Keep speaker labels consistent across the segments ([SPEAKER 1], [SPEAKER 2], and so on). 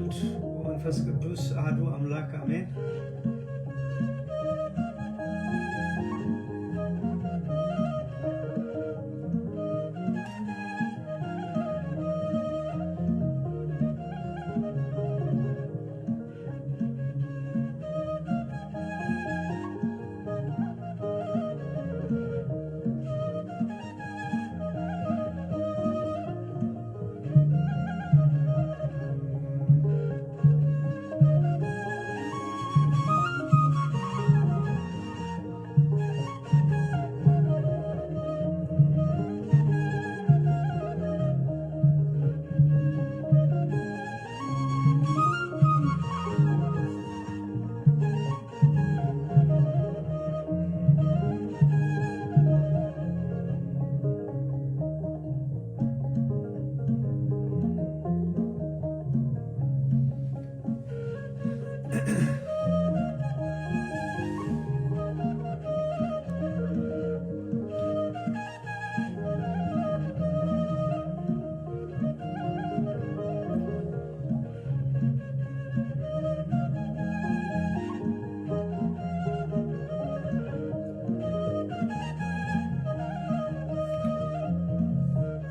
[SPEAKER 1] ወወልድ ወመንፈስ ቅዱስ አሐዱ አምላክ አሜን።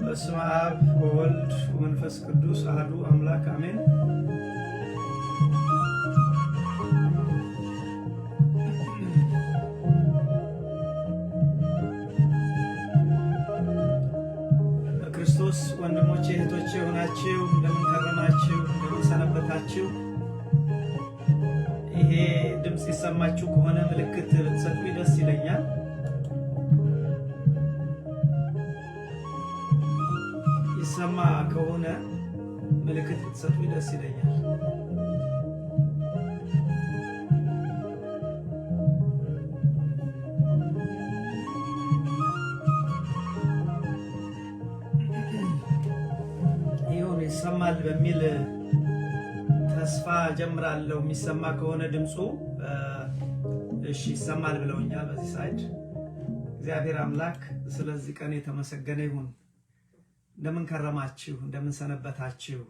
[SPEAKER 1] በስመ አብ ወወልድ ወመንፈስ ቅዱስ አሐዱ አምላክ አሜን። በክርስቶስ ወንድሞቼ እህቶቼ ሆናችሁ እንደምን ከረማችሁ? እንደምን ሰነበታችሁ? ይሄ ድምጽ ይሰማችሁ ከሆነ ምልክት ብትሰጡኝ ደስ ይለኛል። ሰማ ከሆነ ምልክት ብትሰጡኝ ደስ ይለኛል። ይሁን ይሰማል በሚል ተስፋ ጀምራለሁ። የሚሰማ ከሆነ ድምፁ እሺ ይሰማል ብለውኛል በዚህ ሳይድ። እግዚአብሔር አምላክ ስለዚህ ቀን የተመሰገነ ይሁን። እንደምን ከረማችሁ? እንደምን ሰነበታችሁ?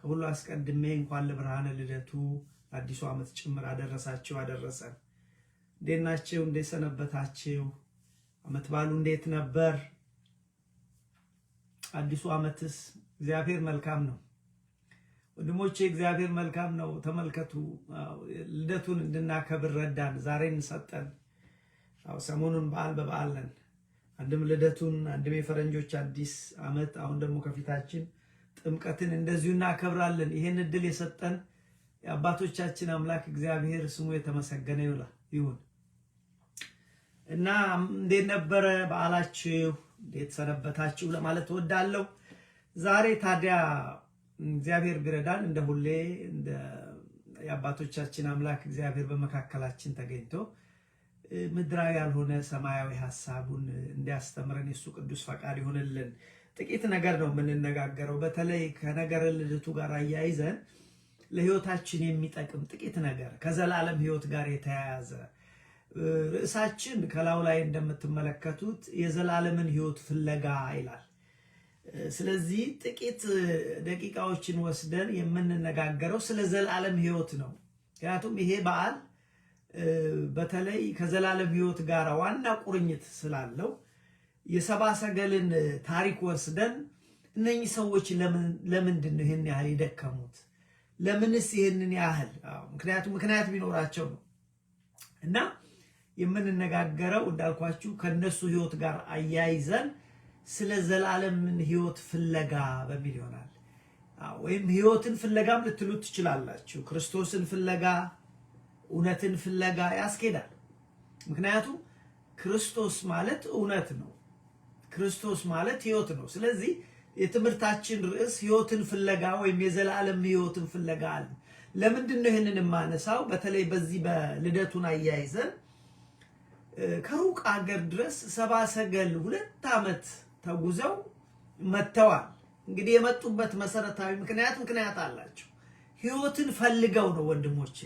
[SPEAKER 1] ከሁሉ አስቀድሜ እንኳን ለብርሃነ ልደቱ አዲሱ ዓመት ጭምር አደረሳችሁ አደረሰን። እንዴት ናችሁ? እንዴት ሰነበታችሁ? ዓመት በዓሉ እንዴት ነበር? አዲሱ ዓመትስ? እግዚአብሔር መልካም ነው ወንድሞቼ፣ እግዚአብሔር መልካም ነው። ተመልከቱ፣ ልደቱን እንድናከብር ረዳን፣ ዛሬን ሰጠን። ሰሞኑን በዓል በበዓል ነን። አንድም ልደቱን አንድም የፈረንጆች አዲስ ዓመት፣ አሁን ደግሞ ከፊታችን ጥምቀትን እንደዚሁ እናከብራለን። ይሄን እድል የሰጠን የአባቶቻችን አምላክ እግዚአብሔር ስሙ የተመሰገነ ይሁን እና እንዴት ነበረ በዓላችሁ? እንዴት ሰነበታችሁ ለማለት እወዳለሁ። ዛሬ ታዲያ እግዚአብሔር ቢረዳን እንደ ሁሌ እንደ የአባቶቻችን አምላክ እግዚአብሔር በመካከላችን ተገኝቶ ምድራዊ ያልሆነ ሰማያዊ ሐሳቡን እንዲያስተምረን የሱ ቅዱስ ፈቃድ ይሁንልን። ጥቂት ነገር ነው የምንነጋገረው። በተለይ ከነገረ ልደቱ ጋር አያይዘን ለሕይወታችን የሚጠቅም ጥቂት ነገር ከዘላለም ሕይወት ጋር የተያያዘ ርዕሳችን ከላዩ ላይ እንደምትመለከቱት የዘላለምን ሕይወት ፍለጋ ይላል። ስለዚህ ጥቂት ደቂቃዎችን ወስደን የምንነጋገረው ስለ ዘላለም ሕይወት ነው። ምክንያቱም ይሄ በዓል በተለይ ከዘላለም ሕይወት ጋር ዋና ቁርኝት ስላለው የሰባ ሰገልን ታሪክ ወስደን እነኚህ ሰዎች ለምንድን ነው ይሄን ያህል የደከሙት? ለምንስ ይሄንን ያህል? ምክንያት ቢኖራቸው ነው እና የምንነጋገረው እንዳልኳችሁ ከነሱ ሕይወት ጋር አያይዘን ስለ ዘላለምን ሕይወት ፍለጋ በሚል ይሆናል። ወይም ሕይወትን ፍለጋም ልትሉት ትችላላችሁ። ክርስቶስን ፍለጋ፣ እውነትን ፍለጋ ያስኬዳል። ምክንያቱም ክርስቶስ ማለት እውነት ነው። ክርስቶስ ማለት ሕይወት ነው። ስለዚህ የትምህርታችን ርዕስ ሕይወትን ፍለጋ ወይም የዘላለም ሕይወትን ፍለጋ አለ። ለምንድን ነው ይህንን የማነሳው? በተለይ በዚህ በልደቱን አያይዘን ከሩቅ አገር ድረስ ሰባ ሰገል 2 ዓመት ተጉዘው መጥተዋል። እንግዲህ የመጡበት መሰረታዊ ምክንያት አላቸው። ሕይወትን ፈልገው ነው ወንድሞቼ፣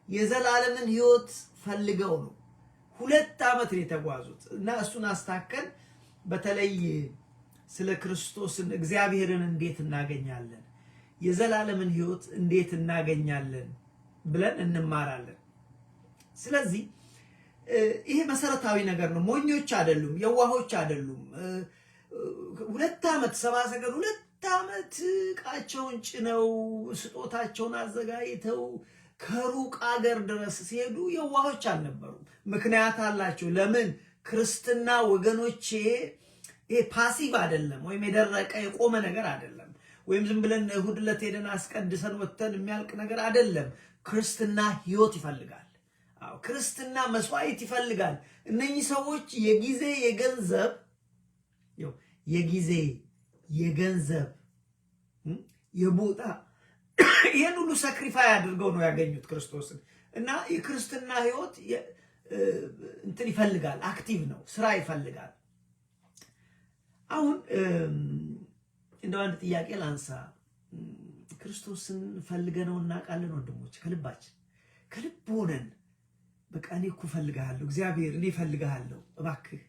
[SPEAKER 1] የዘላለምን ሕይወት ፈልገው ነው 2 ዓመት የተጓዙት እና እሱን አስተካከል። በተለይ ስለ ክርስቶስን እግዚአብሔርን እንዴት እናገኛለን፣ የዘላለምን ሕይወት እንዴት እናገኛለን ብለን እንማራለን። ስለዚህ ይሄ መሰረታዊ ነገር ነው። ሞኞች አይደሉም፣ የዋሆች አይደሉም። 2 ዓመት ሰብአ ሰገል 2 ዓመት ዕቃቸውን ጭነው ስጦታቸውን አዘጋጅተው ከሩቅ አገር ድረስ ሲሄዱ የዋሆች አልነበሩም። ምክንያት አላቸው። ለምን? ክርስትና ወገኖቼ ይሄ ፓሲቭ አይደለም፣ ወይም የደረቀ የቆመ ነገር አይደለም፣ ወይም ዝም ብለን እሁድ ዕለት ሄደን አስቀድሰን ወተን የሚያልቅ ነገር አይደለም። ክርስትና ሕይወት ይፈልጋል። አዎ ክርስትና መስዋዕት ይፈልጋል። እነኚህ ሰዎች የጊዜ የገንዘብ የቦታ ይሄን ሁሉ ሳክሪፋይ አድርገው ነው ያገኙት ክርስቶስን። እና የክርስትና ሕይወት እንትን ይፈልጋል፣ አክቲቭ ነው፣ ስራ ይፈልጋል። አሁን እንደው አንድ ጥያቄ ላንሳ። ክርስቶስን ፈልገነው እናውቃለን ወንድሞች? ከልባችን ከልብ ሆነን በቃ እኔ እኮ ፈልግሃለሁ እግዚአብሔር፣ እኔ ፈልግሃለሁ እባክህ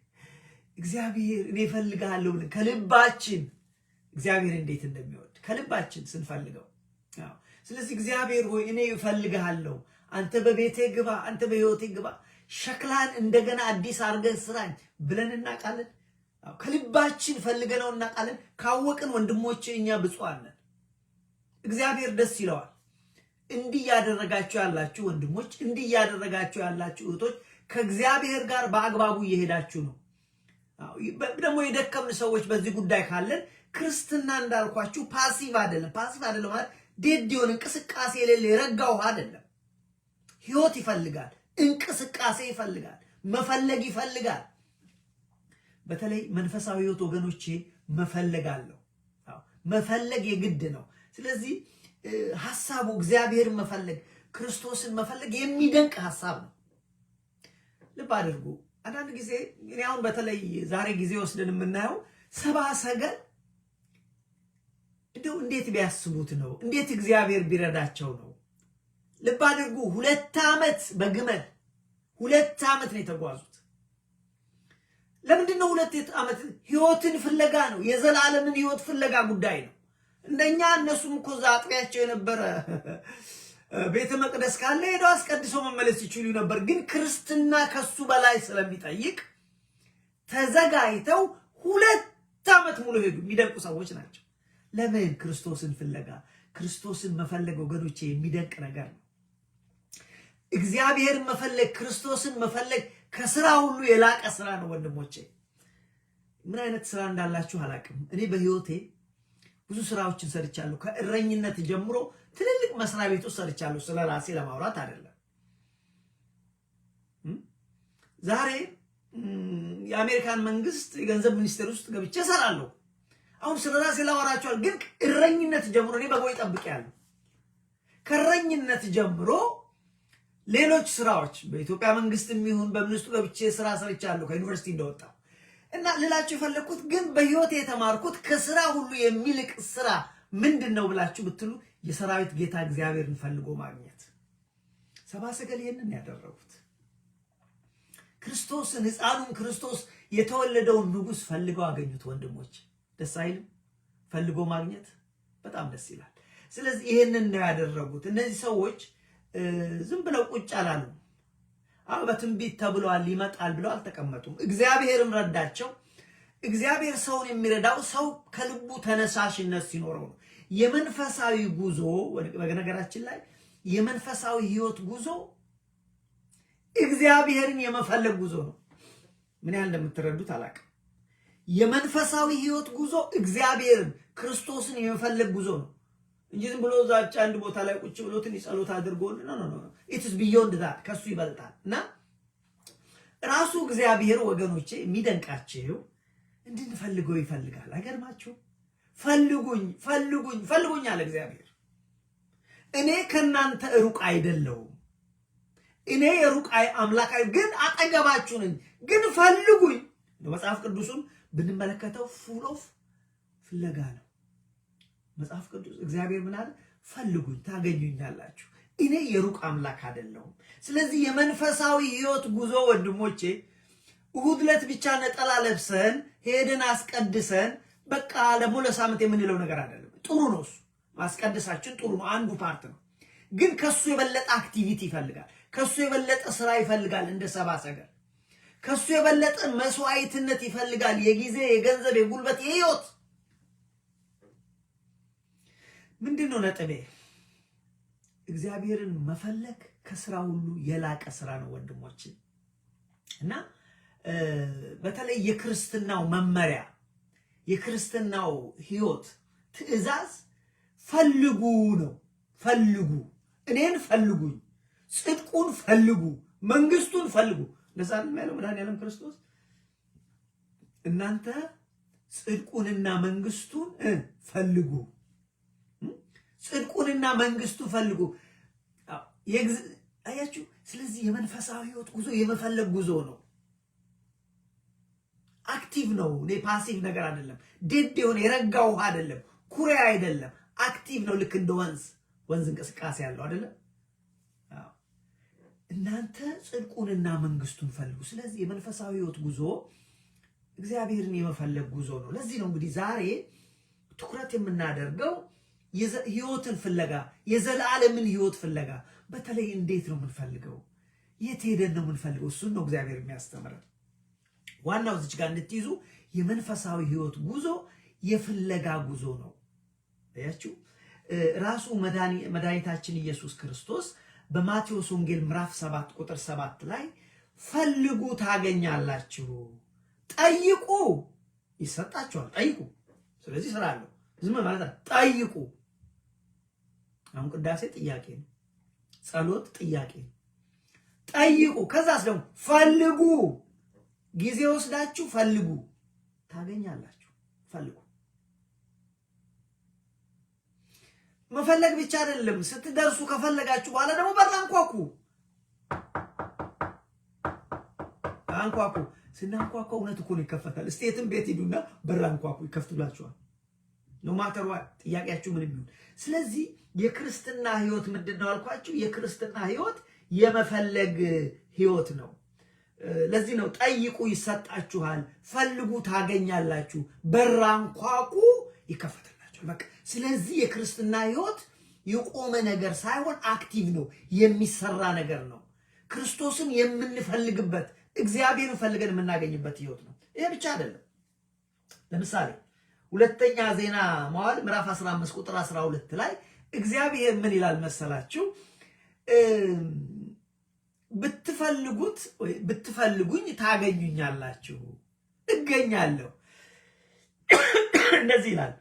[SPEAKER 1] እግዚአብሔር፣ እኔ ፈልግሃለሁ ብለን ከልባችን እግዚአብሔር እንዴት እንደሚወድ ከልባችን ስንፈልገው። ስለዚህ እግዚአብሔር ሆይ እኔ እፈልግሃለሁ፣ አንተ በቤቴ ግባ፣ አንተ በሕይወቴ ግባ፣ ሸክላን እንደገና አዲስ አድርገህ ስራኝ ብለን እናውቃለን። ከልባችን ፈልገነው እናውቃለን። ካወቅን ወንድሞቼ እኛ ብፁዓን ነን። እግዚአብሔር ደስ ይለዋል። እንዲህ ያደረጋችሁ ያላችሁ ወንድሞች፣ እንዲህ ያደረጋችሁ ያላችሁ እህቶች ከእግዚአብሔር ጋር በአግባቡ እየሄዳችሁ ነው። ደግሞ የደከምን ሰዎች በዚህ ጉዳይ ካለን ክርስትና እንዳልኳችሁ ፓሲቭ አይደለም። ፓሲቭ አይደለም ማለት ዴድ የሆነ እንቅስቃሴ የሌለ የረጋ ውሃ አይደለም። ሕይወት ይፈልጋል፣ እንቅስቃሴ ይፈልጋል፣ መፈለግ ይፈልጋል። በተለይ መንፈሳዊ ሕይወት ወገኖቼ መፈለግ አለው። መፈለግ የግድ ነው። ስለዚህ ሐሳቡ እግዚአብሔርን መፈለግ፣ ክርስቶስን መፈለግ የሚደንቅ ሐሳብ ነው። ልብ አድርጉ። አንዳንድ ጊዜ እኔ አሁን በተለይ ዛሬ ጊዜ ወስደን የምናየው ሰብአ ሰገል እንደው እንዴት ቢያስቡት ነው? እንዴት እግዚአብሔር ቢረዳቸው ነው? ልብ አድርጉ። 2 ዓመት በግመል 2 ዓመት ነው የተጓዙት። ለምንድን ነው 2 ዓመት? ሕይወትን ፍለጋ ነው። የዘላለምን ሕይወት ፍለጋ ጉዳይ ነው። እንደኛ እነሱም እኮ እዛ አጥቢያቸው የነበረ ቤተ መቅደስ ካለ ሄደው አስቀድሰው መመለስ ይችሉ ነበር። ግን ክርስትና ከሱ በላይ ስለሚጠይቅ ተዘጋጅተው 2 ዓመት ሙሉ ሄዱ። የሚደንቁ ሰዎች ናቸው። ለምን? ክርስቶስን ፍለጋ። ክርስቶስን መፈለግ ወገኖቼ የሚደንቅ ነገር ነው። እግዚአብሔርን መፈለግ፣ ክርስቶስን መፈለግ ከስራ ሁሉ የላቀ ስራ ነው ወንድሞቼ። ምን አይነት ስራ እንዳላችሁ አላውቅም። እኔ በህይወቴ ብዙ ስራዎችን ሰርቻለሁ። ከእረኝነት ጀምሮ ትልልቅ መስሪያ ቤቶች ሰርቻለሁ። ስለ ራሴ ለማውራት አይደለም። ዛሬ የአሜሪካን መንግስት የገንዘብ ሚኒስቴር ውስጥ ገብቼ እሰራለሁ። አሁን ስለ ራሴ ላወራቸዋል። ግን እረኝነት ጀምሮ እኔ በጎይ ጠብቄያለሁ። ከእረኝነት ጀምሮ ሌሎች ስራዎች በኢትዮጵያ መንግስትም ይሁን በሚኒስቱ ገብቼ ስራ ሰርቻለሁ ከዩኒቨርሲቲ እንደወጣሁ እና ልላችሁ የፈለኩት ግን በህይወት የተማርኩት ከስራ ሁሉ የሚልቅ ስራ ምንድነው ብላችሁ ብትሉ የሰራዊት ጌታ እግዚአብሔርን ፈልጎ ማግኘት። ሰብአ ሰገል ይሄንን ያደረጉት ክርስቶስን፣ ሕፃኑን ክርስቶስ የተወለደውን ንጉስ ፈልገው አገኙት። ወንድሞች ደስ አይልም? ፈልጎ ማግኘት በጣም ደስ ይላል። ስለዚህ ይሄንን ነው ያደረጉት። እነዚህ ሰዎች ዝም ብለው ቁጭ አላሉ። በትንቢት ተብሏል ይመጣል ብለው አልተቀመጡም። እግዚአብሔርም ረዳቸው። እግዚአብሔር ሰውን የሚረዳው ሰው ከልቡ ተነሳሽነት ሲኖረው ነው። የመንፈሳዊ ጉዞ በነገራችን ላይ የመንፈሳዊ ህይወት ጉዞ እግዚአብሔርን የመፈለግ ጉዞ ነው። ምን ያህል እንደምትረዱት አላውቅም። የመንፈሳዊ ህይወት ጉዞ እግዚአብሔርን ክርስቶስን የመፈለግ ጉዞ ነው እንጂ ዝም ብሎ ዛቻ አንድ ቦታ ላይ ቁጭ ብሎ ትንሽ ጸሎት አድርጎ ነው። ኢትስ ቢዮንድ ዛት፣ ከሱ ይበልጣል። እና ራሱ እግዚአብሔር ወገኖቼ የሚደንቃቸው እንድንፈልገው ይፈልጋል። አይገርማችሁ? ፈልጉኝ ፈልጉኝ ፈልጉኝ አለ እግዚአብሔር። እኔ ከናንተ ሩቅ አይደለሁም። እኔ የሩቅ አምላክ ግን አጠገባችሁ ነኝ። ግን ፈልጉኝ። መጽሐፍ ቅዱስን ብንመለከተው ፉል ኦፍ ፍለጋ ነው። መጽሐፍ ቅዱስ እግዚአብሔር ምን አለ? ፈልጉኝ ታገኙኛላችሁ። እኔ የሩቅ አምላክ አይደለሁም። ስለዚህ የመንፈሳዊ ህይወት ጉዞ ወንድሞቼ እሁድ ዕለት ብቻ ነጠላ ለብሰን ሄደን አስቀድሰን በቃ ደግሞ ለሳምንት የምንለው ነገር አይደለም። ጥሩ ነው እሱ ማስቀደሳችን ጥሩ ነው፣ አንዱ ፓርት ነው። ግን ከሱ የበለጠ አክቲቪቲ ይፈልጋል። ከሱ የበለጠ ስራ ይፈልጋል። እንደ ሰብአ ሰገል ከሱ የበለጠ መስዋዕትነት ይፈልጋል። የጊዜ፣ የገንዘብ፣ የጉልበት፣ የህይወት። ምንድነው ነጥቤ? እግዚአብሔርን መፈለግ ከስራ ሁሉ የላቀ ስራ ነው ወንድሞቼ። እና በተለይ የክርስትናው መመሪያ፣ የክርስትናው ህይወት ትእዛዝ ፈልጉ ነው። ፈልጉ፣ እኔን ፈልጉኝ፣ ጽድቁን ፈልጉ፣ መንግስቱን ፈልጉ። ለዛ ነው ያለው መድኃኒዓለም ክርስቶስ እናንተ ጽድቁንና መንግስቱን ፈልጉ፣ ጽድቁንና መንግስቱ ፈልጉ። አያችሁ። ስለዚህ የመንፈሳዊ ህይወት ጉዞ የመፈለግ ጉዞ ነው። አክቲቭ ነው። እኔ ፓሲቭ ነገር አይደለም። ዴድ የሆነ የረጋ ውሃ አይደለም። ኩሬ አይደለም። አክቲቭ ነው። ልክ እንደ ወንዝ እንቅስቃሴ ያለው አይደለም። እናንተ ጽድቁንና መንግስቱን ፈልጉ። ስለዚህ የመንፈሳዊ ህይወት ጉዞ እግዚአብሔርን የመፈለግ ጉዞ ነው። ለዚህ ነው እንግዲህ ዛሬ ትኩረት የምናደርገው ህይወትን ፍለጋ፣ የዘላለምን ህይወት ፍለጋ። በተለይ እንዴት ነው የምንፈልገው? የት ሄደን ነው የምንፈልገው? እሱን ነው እግዚአብሔር የሚያስተምረን። ዋናው እዚች ጋር እንድትይዙ የመንፈሳዊ ህይወት ጉዞ የፍለጋ ጉዞ ነው። አያችሁ። ራሱ መድኃኒታችን ኢየሱስ ክርስቶስ በማቴዎስ ወንጌል ምዕራፍ 7 ቁጥር 7 ላይ ፈልጉ ታገኛላችሁ፣ ጠይቁ ይሰጣችኋል። ጠይቁ። ስለዚህ ስራ አለው። ዝም ማለት ጠይቁ። አሁን ቅዳሴ ጥያቄ ነው። ጸሎት ጥያቄ ነው። ጠይቁ። ከዛስ ደግሞ ፈልጉ። ጊዜ ወስዳችሁ ፈልጉ ታገኛላችሁ። ፈልጉ። መፈለግ ብቻ አይደለም። ስትደርሱ ከፈለጋችሁ በኋላ ደግሞ በር አንኳኩ። አንኳኩ። ስናንኳኩ እውነት እኮ ነው ይከፈታል። እስቲ የትም ቤት ሂዱና በር አንኳኩ፣ ይከፍቱላችኋል። ኖ ማተር ዋት ጥያቄያችሁ ምን ቢሆን። ስለዚህ የክርስትና ህይወት ምንድነው አልኳችሁ? የክርስትና ህይወት የመፈለግ ህይወት ነው። ለዚህ ነው ጠይቁ ይሰጣችኋል፣ ፈልጉ ታገኛላችሁ፣ በር አንኳኩ ይከፈትላችኋል። በቃ ስለዚህ የክርስትና ህይወት የቆመ ነገር ሳይሆን አክቲቭ ነው፣ የሚሰራ ነገር ነው። ክርስቶስን የምንፈልግበት፣ እግዚአብሔርን ፈልገን የምናገኝበት ህይወት ነው። ይሄ ብቻ አይደለም። ለምሳሌ ሁለተኛ ዜና መዋዕል ምዕራፍ 15 ቁጥር 12 ላይ እግዚአብሔር ምን ይላል መሰላችሁ? ብትፈልጉኝ ታገኙኛላችሁ፣ እገኛለሁ። እንደዚህ ይላል።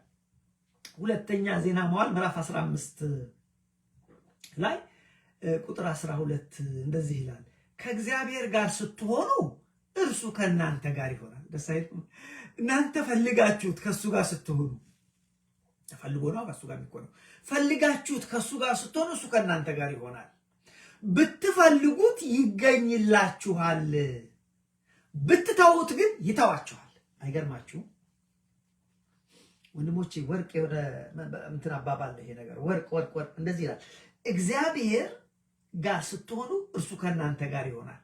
[SPEAKER 1] ሁለተኛ ዜና መዋዕል ምዕራፍ 15 ላይ ቁጥር 12 እንደዚህ ይላል፣ ከእግዚአብሔር ጋር ስትሆኑ እርሱ ከእናንተ ጋር ይሆናል። ደስ አይልም? እናንተ ፈልጋችሁት ከሱ ጋር ስትሆኑ፣ ተፈልጎ ነው ከሱ ጋር የሚሆነው። ፈልጋችሁት ከሱ ጋር ስትሆኑ እሱ ከእናንተ ጋር ይሆናል። ብትፈልጉት ይገኝላችኋል፣ ብትተውት ግን ይተዋችኋል። አይገርማችሁም ወንድሞቼ? ወርቅ ወደ እንትን አባባል ይሄ ነገር ወርቅ እንደዚህ ይላል። እግዚአብሔር ጋር ስትሆኑ እርሱ ከእናንተ ጋር ይሆናል፣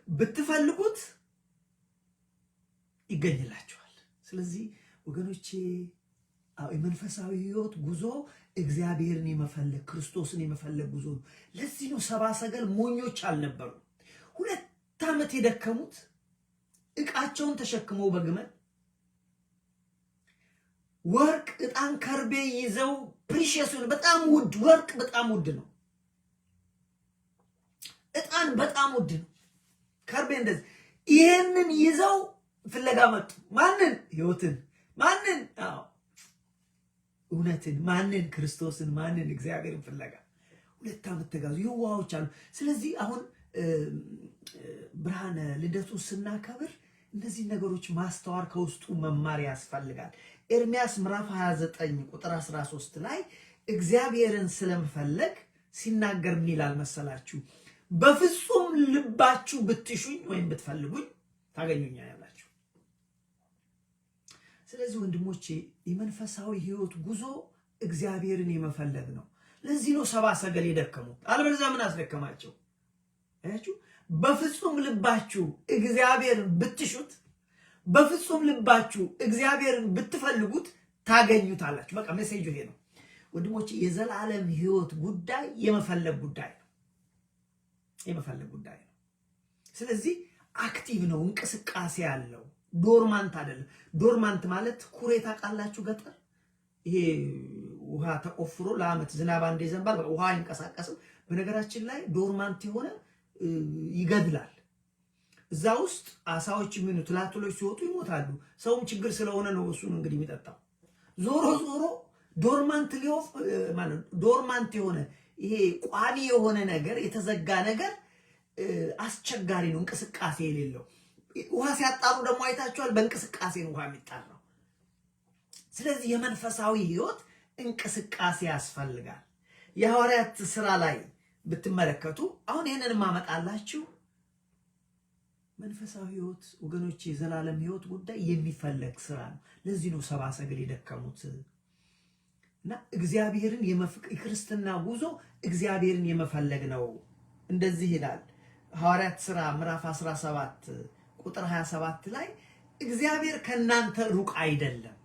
[SPEAKER 1] ብትፈልጉት ይገኝላችኋል። ስለዚህ ወገኖቼ የመንፈሳዊ ህይወት ጉዞ እግዚአብሔርን የመፈለግ ክርስቶስን የመፈለግ ጉዞ ነው። ለዚህ ነው ሰብአ ሰገል ሞኞች አልነበሩ። 2 ዓመት የደከሙት ዕቃቸውን ተሸክመው በግመል ወርቅ፣ ዕጣን፣ ከርቤ ይዘው ፕሪሺየስ በጣም ውድ ወርቅ በጣም ውድ ነው። ዕጣን በጣም ውድ ነው። ከርቤ እንደዚህ ይሄንን ይዘው ፍለጋ መጡ። ማንን? ህይወትን። ማንን? እውነትን። ማንን? ክርስቶስን። ማንን? እግዚአብሔርን ፍለጋ 2 ዓመት ተጋዙ። የዋሆች አሉ። ስለዚህ አሁን ብርሃነ ልደቱ ስናከብር እነዚህ ነገሮች ማስተዋር ከውስጡ መማር ያስፈልጋል። ኤርምያስ ምዕራፍ 29 ቁጥር 13 ላይ እግዚአብሔርን ስለመፈለግ ሲናገር ምን ይላል መሰላችሁ? በፍጹም ልባችሁ ብትሹኝ ወይም ብትፈልጉኝ ታገኙኛላችሁ። ስለዚህ ወንድሞቼ የመንፈሳዊ ህይወት ጉዞ እግዚአብሔርን የመፈለግ ነው። ለዚህ ነው ሰብአ ሰገል የደከሙት። አለበለዚያ ምን አስደከማቸው? አያችሁ? በፍጹም ልባችሁ እግዚአብሔርን ብትሹት፣ በፍጹም ልባችሁ እግዚአብሔርን ብትፈልጉት ታገኙታላችሁ። በቃ ሜሴጁ ይሄ ነው ወንድሞቼ። የዘላለም ሕይወት ጉዳይ የመፈለግ ጉዳይ ነው፣ የመፈለግ ጉዳይ ነው። ስለዚህ አክቲቭ ነው፣ እንቅስቃሴ ያለው ዶርማንት አይደለም። ዶርማንት ማለት ኩሬ ታውቃላችሁ፣ ገጠር ይሄ ውሃ ተቆፍሮ ለዓመት ዝናብ አንዴ ዘንባል፣ ውሃ አይንቀሳቀስም። በነገራችን ላይ ዶርማንት የሆነ ይገድላል። እዛ ውስጥ አሳዎች ምን ትላትሎች ሲወጡ ይሞታሉ። ሰውም ችግር ስለሆነ ነው እሱን እንግዲህ የሚጠጣው። ዞሮ ዞሮ ዶርማንት ሊሆን ማለት ዶርማንት የሆነ ይሄ ቋሚ የሆነ ነገር የተዘጋ ነገር አስቸጋሪ ነው፣ እንቅስቃሴ የሌለው። ውሃ ሲያጣሩ ደግሞ አይታችኋል፣ በእንቅስቃሴ ነው ውሃ የሚጣራው። ስለዚህ የመንፈሳዊ ሕይወት እንቅስቃሴ ያስፈልጋል። የሐዋርያት ሥራ ላይ ብትመለከቱ አሁን ይሄንን ማመጣላችሁ መንፈሳዊ ሕይወት ወገኖች፣ የዘላለም ሕይወት ጉዳይ የሚፈለግ ስራ ነው። ለዚህ ነው ሰብአ ሰገል የደከሙት እና እግዚአብሔርን የክርስትና ጉዞ እግዚአብሔርን የመፈለግ ነው። እንደዚህ ይላል ሐዋርያት ሥራ ምዕራፍ 17 ቁጥር 27 ላይ እግዚአብሔር ከናንተ ሩቅ አይደለም፣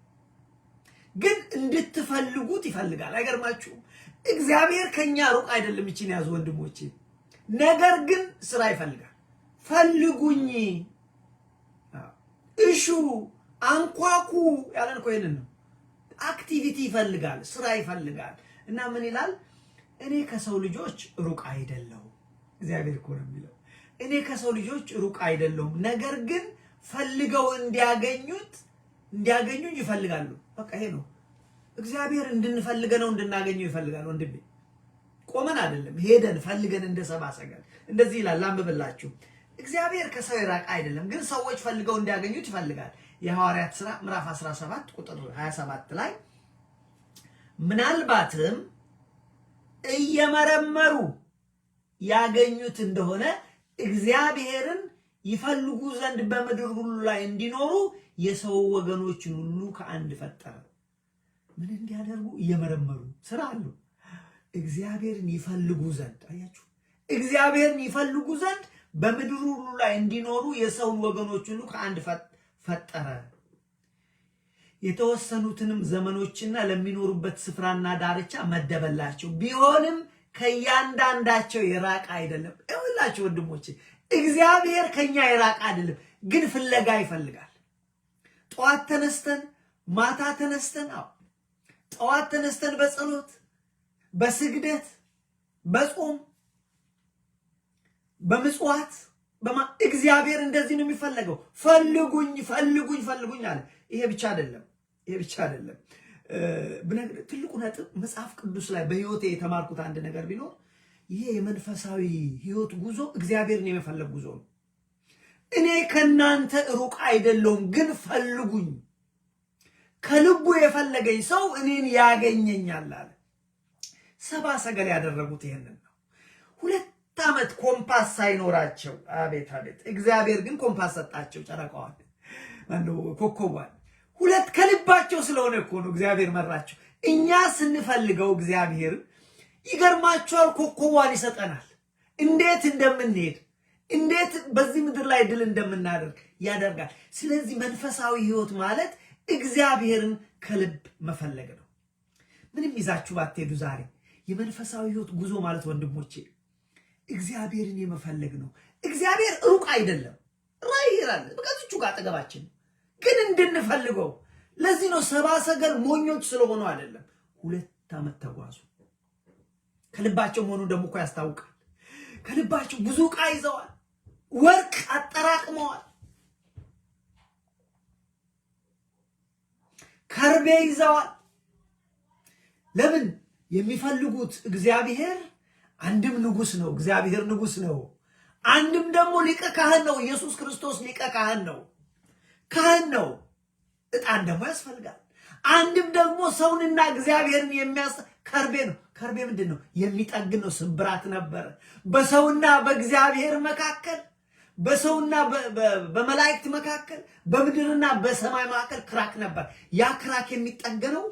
[SPEAKER 1] ግን እንድትፈልጉት ይፈልጋል። አይገርማችሁም? እግዚአብሔር ከኛ ሩቅ አይደለም። ይችን ያዙ ወንድሞቼ። ነገር ግን ስራ ይፈልጋል። ፈልጉኝ፣ እሹ፣ አንኳኩ ያለን እኮ ይሄንን ነው። አክቲቪቲ ይፈልጋል፣ ስራ ይፈልጋል። እና ምን ይላል? እኔ ከሰው ልጆች ሩቅ አይደለሁም። እግዚአብሔር እኮ ነው የሚለው እኔ ከሰው ልጆች ሩቅ አይደለሁም፣ ነገር ግን ፈልገው እንዲያገኙኝ ይፈልጋሉ። በቃ ይሄ ነው። እግዚአብሔር እንድንፈልገው እንድናገኘው ይፈልጋል። ወንድሜ ቆመን አይደለም፣ ሄደን ፈልገን እንደ ሰብአ ሰገል። እንደዚህ ይላል፣ ላንብብላችሁ። እግዚአብሔር ከሰው የራቀ አይደለም፣ ግን ሰዎች ፈልገው እንዲያገኙት ይፈልጋል። የሐዋርያት ሥራ ምዕራፍ 17 ቁጥር 27 ላይ ምናልባትም እየመረመሩ ያገኙት እንደሆነ እግዚአብሔርን ይፈልጉ ዘንድ በምድር ሁሉ ላይ እንዲኖሩ የሰው ወገኖችን ሁሉ ከአንድ ፈጠረ። ምን እንዲያደርጉ? እየመረመሩ ስራ አሉ። እግዚአብሔርን ይፈልጉ ዘንድ፣ አያችሁ፣ እግዚአብሔርን ይፈልጉ ዘንድ በምድር ሁሉ ላይ እንዲኖሩ የሰውን ወገኖች ሁሉ ከአንድ ፈጠረ። የተወሰኑትንም ዘመኖችና ለሚኖሩበት ስፍራና ዳርቻ መደበላቸው። ቢሆንም ከእያንዳንዳቸው የራቀ አይደለም። ይኸውላችሁ ወንድሞቼ፣ እግዚአብሔር ከኛ የራቀ አይደለም፣ ግን ፍለጋ ይፈልጋል። ጠዋት ተነስተን ማታ ተነስተን ጠዋት ተነስተን በጸሎት በስግደት በጾም በምጽዋት እግዚአብሔር እንደዚህ ነው የሚፈለገው። ፈልጉኝ ፈልጉኝ ፈልጉኝ አለ። ይሄ ብቻ አይደለም። ትልቁ ነጥብ መጽሐፍ ቅዱስ ላይ በህይወቴ የተማርኩት አንድ ነገር ቢኖር ይሄ የመንፈሳዊ ህይወት ጉዞ እግዚአብሔርን የመፈለግ ጉዞ ነው። እኔ ከናንተ ሩቅ አይደለሁም፣ ግን ፈልጉኝ። ከልቡ የፈለገኝ ሰው እኔን ያገኘኛል አለ። ሰብአ ሰገል ያደረጉት ይሄንን ነው። 2 ዓመት ኮምፓስ ሳይኖራቸው፣ አቤት አቤት! እግዚአብሔር ግን ኮምፓስ ሰጣቸው። ጨረቃዋን ኮከቧን 2 ከልባቸው ስለሆነ እኮ ነው እግዚአብሔር መራቸው። እኛ ስንፈልገው እግዚአብሔር ይገርማቸዋል፣ ኮከቧን ይሰጠናል። እንዴት እንደምንሄድ እንዴት በዚህ ምድር ላይ ድል እንደምናደርግ ያደርጋል። ስለዚህ መንፈሳዊ ህይወት ማለት እግዚአብሔርን ከልብ መፈለግ ነው። ምንም ይዛችሁ ባትሄዱ ዛሬ የመንፈሳዊ ህይወት ጉዞ ማለት ወንድሞቼ እግዚአብሔርን የመፈለግ ነው። እግዚአብሔር ሩቅ አይደለም፣ ራይ ይላል በቃዝቹ ጋር አጠገባችን፣ ግን እንድንፈልገው። ለዚህ ነው ሰብአ ሰገል ሞኞች ስለሆኑ አይደለም። 2 ዓመት ተጓዙ። ከልባቸው መሆኑ ደግሞ እኮ ያስታውቃል። ከልባቸው ብዙ ዕቃ ይዘዋል፣ ወርቅ አጠራቅመዋል፣ ከርቤ ይዘዋል። ለምን? የሚፈልጉት እግዚአብሔር አንድም ንጉስ ነው፣ እግዚአብሔር ንጉስ ነው። አንድም ደግሞ ሊቀ ካህን ነው። ኢየሱስ ክርስቶስ ሊቀ ካህን ነው፣ ካህን ነው። ዕጣን ደግሞ ያስፈልጋል። አንድም ደግሞ ሰውንና እግዚአብሔርን ከርቤ ነው። ከርቤ ምንድን ነው? የሚጠግን ነው። ስብራት ነበረ በሰውና በእግዚአብሔር መካከል፣ በሰውና በመላእክት መካከል፣ በምድርና በሰማይ መካከል ክራክ ነበር። ያ ክራክ የሚጠገነው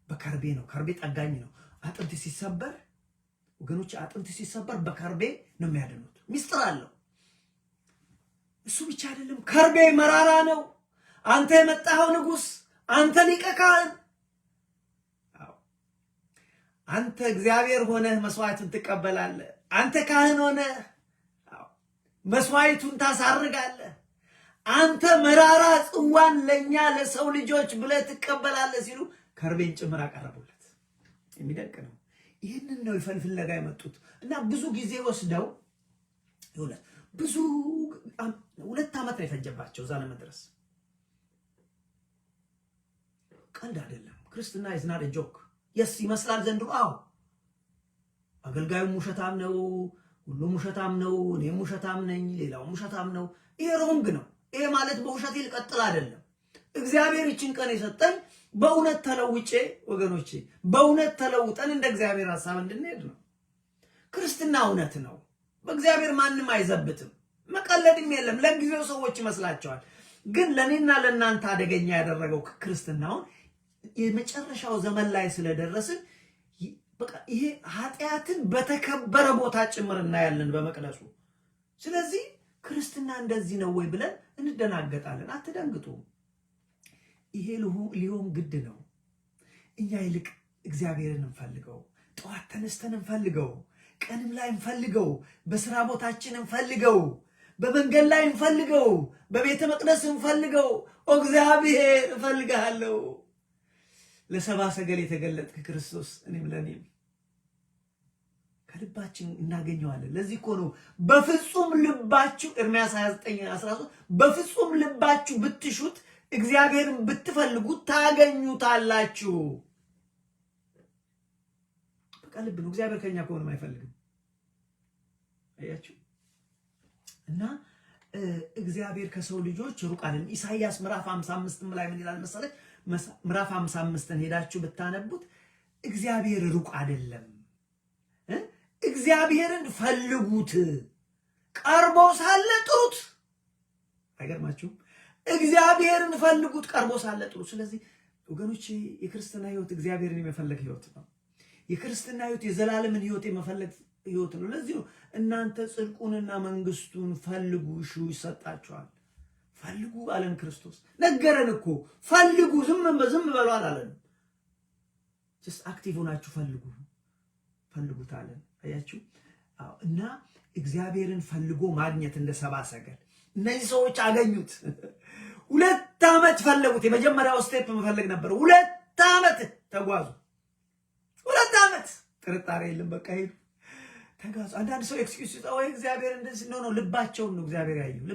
[SPEAKER 1] በከርቤ ነው። ከርቤ ጠጋኝ ነው። አጥንት ሲሰበር ወገኖች፣ አጥንት ሲሰበር በከርቤ ነው የሚያድኑት። ሚስጥር አለው። እሱ ብቻ አይደለም፣ ከርቤ መራራ ነው። አንተ የመጣኸው ንጉስ፣ አንተ ሊቀ ካህን አንተ እግዚአብሔር ሆነህ መስዋዕቱን ትቀበላለህ። አንተ ካህን ሆነህ መስዋዕቱን ታሳርጋለህ። አንተ መራራ ጽዋን ለኛ ለሰው ልጆች ብለህ ትቀበላለህ ሲሉ ከርቤን ጭምር አቀረቡለት። የሚደንቅ ነው። ይህንን ነው ፍለጋ የመጡት እና ብዙ ጊዜ ወስደው ብዙ 2 ዓመት ነው የፈጀባቸው እዛ ለመድረስ። ቀልድ አይደለም። ክርስትና is not a joke። የስ ይመስላል ዘንድሮ። አዎ አገልጋዩም ውሸታም ነው፣ ሁሉም ውሸታም ነው፣ እኔም ውሸታም ነኝ፣ ሌላውም ውሸታም ነው። ይሄ ሮንግ ነው። ይሄ ማለት በውሸት ይልቀጥል አይደለም። እግዚአብሔር ይችን ቀን የሰጠኝ በእውነት ተለውጬ ወገኖቼ፣ በእውነት ተለውጠን እንደ እግዚአብሔር ሐሳብ እንድንሄድ ነው። ክርስትና እውነት ነው። በእግዚአብሔር ማንም አይዘብትም። መቀለድም የለም። ለጊዜው ሰዎች ይመስላቸዋል፣ ግን ለኔና ለእናንተ አደገኛ ያደረገው ክርስትናውን የመጨረሻው ዘመን ላይ ስለደረስን በቃ ይሄ ኃጢአትን በተከበረ ቦታ ጭምር እናያለን በመቅደሱ። ስለዚህ ክርስትና እንደዚህ ነው ወይ ብለን እንደናገጣለን። አትደንግጡ። ይሄ ሊሆን ግድ ነው። እኛ ይልቅ እግዚአብሔርን እንፈልገው። ጠዋት ተነስተን እንፈልገው፣ ቀንም ላይ እንፈልገው፣ በስራ ቦታችን እንፈልገው፣ በመንገድ ላይ እንፈልገው፣ በቤተ መቅደስ እንፈልገው። እግዚአብሔር እፈልግሃለሁ። ለሰብአ ሰገል የተገለጥክ ክርስቶስ እኔም ለኔም ከልባችን እናገኘዋለን። ለዚህ እኮ ነው በፍጹም ልባችሁ ኤርምያስ 29:13 በፍጹም ልባችሁ ብትሹት እግዚአብሔርን ብትፈልጉት ታገኙታላችሁ። በቃ ልብ ነው። እግዚአብሔር ከኛ ከሆነም አይፈልግም። አያችሁ? እና እግዚአብሔር ከሰው ልጆች ሩቅ አይደለም። ኢሳይያስ ምዕራፍ 55 ላይ ምን ይላል መሰለህ? ምዕራፍ 55ን ሄዳችሁ ብታነቡት እግዚአብሔር ሩቅ አይደለም፣ እግዚአብሔርን ፈልጉት፣ ቀርቦ ሳለ ጥሩት። አይገርማችሁም? እግዚአብሔርን ፈልጉት፣ ቀርቦ ሳለ ጥሩት። ስለዚህ ወገኖች የክርስትና ህይወት እግዚአብሔርን የመፈለግ ህይወት ነው። የክርስትና ህይወት የዘላለምን ህይወት የመፈለግ ህይወት ነው። ለዚህ ነው እናንተ ጽድቁንና መንግስቱን ፈልጉ እሹ ይሰጣችኋል። ፈልጉ አለን ክርስቶስ። ነገረን እኮ ፈልጉ፣ ዝም በሉ አላለን። ጀስት አክቲቭ ሆናችሁ ፈልጉት አለን። አያችሁ? እና እግዚአብሔርን ፈልጎ ማግኘት እንደ ሰብአ ሰገል እነዚህ ሰዎች አገኙት። 2 ዓመት ፈለጉት። የመጀመሪያው ስቴፕ መፈለግ ነበር። 2 ዓመት ተጓዙ። 2 ዓመት ጥርጣሬ የለም። በቃ ሄዱ፣ ተጓዙ። አንዳንድ ሰው ኤክስኪውዝ ይጣው እግዚአብሔር እንደዚህ ነው። ልባቸውን ነው እግዚአብሔር ያየው።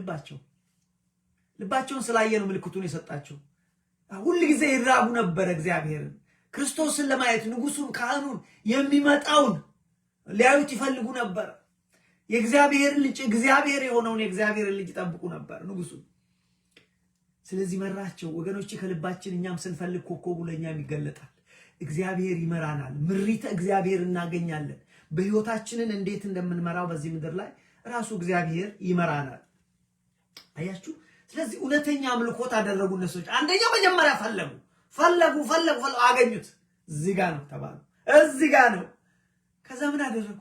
[SPEAKER 1] ልባቸውን ስላየ ነው ምልክቱን የሰጣቸው። ሁሉ ጊዜ ይራቡ ነበር እግዚአብሔርን፣ ክርስቶስን ለማየት ንጉሱን፣ ካህኑን፣ የሚመጣውን ሊያዩት ይፈልጉ ነበር። የእግዚአብሔር ልጅ እግዚአብሔር የሆነውን የእግዚአብሔር ልጅ ይጠብቁ ነበር ንጉሱን። ስለዚህ መራቸው ወገኖች። ከልባችን እኛም ስንፈልግ ኮከቡ ለኛም ይገለጣል። እግዚአብሔር ይመራናል። ምሪተ እግዚአብሔር እናገኛለን። በህይወታችንን እንዴት እንደምንመራው በዚህ ምድር ላይ ራሱ እግዚአብሔር ይመራናል። አያችሁ? ስለዚህ እውነተኛ አምልኮት አደረጉ እነሱ። አንደኛው መጀመሪያ ፈለጉ፣ አገኙት። እዚህ ጋር ነው ተባሉ። እዚህ ጋር ነው። ከዛ ምን አደረጉ?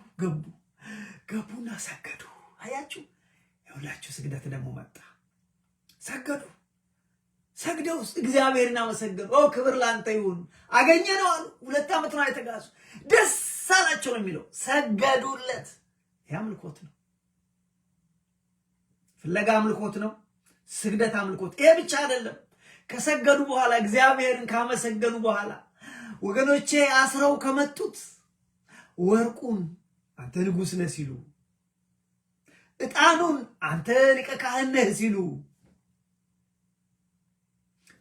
[SPEAKER 1] ገቡና ሰገዱ። አያችሁ? የሁላችሁ ስግደት ደግሞ መጣ። ሰግደው እግዚአብሔርን አመሰገኑ። ክብር ላንተ ይሁን፣ አገኘነው አሉ። 2 ዓመት ነው የተጋዙ። ደስ አላቸው ነው የሚለው። ሰገዱለት። አምልኮት ነው። ፍለጋ አምልኮት ነው። ስግደት አምልኮት። ይሄ ብቻ አይደለም። ከሰገዱ በኋላ እግዚአብሔርን ካመሰገኑ በኋላ ወገኖቼ አስረው ከመጡት ወርቁን አንተ ንጉሥ ነህ ሲሉ፣ ዕጣኑን አንተ ሊቀ ካህን ነህ ሲሉ፣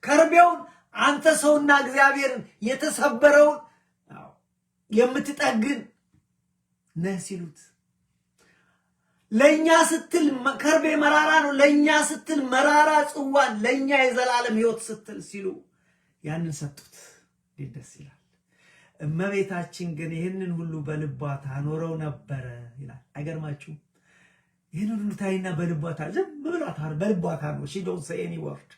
[SPEAKER 1] ከርቤውን አንተ ሰውና እግዚአብሔርን የተሰበረውን የምትጠግን ነህ ሲሉት፣ ለኛ ስትል ከርቤ መራራ ነው፣ ለኛ ስትል መራራ ጽዋን፣ ለኛ የዘላለም ሕይወት ስትል ሲሉ ያንን ሰጡት። ደስ ይላል። እመቤታችን ግን ይህንን ሁሉ በልቧ ታኖረው ነበረ ይላል። አይገርማችሁም? ይህንን ሁሉ ታይና በልቧ ዝም ብላ በልቧ ታኖር። she don't say any word።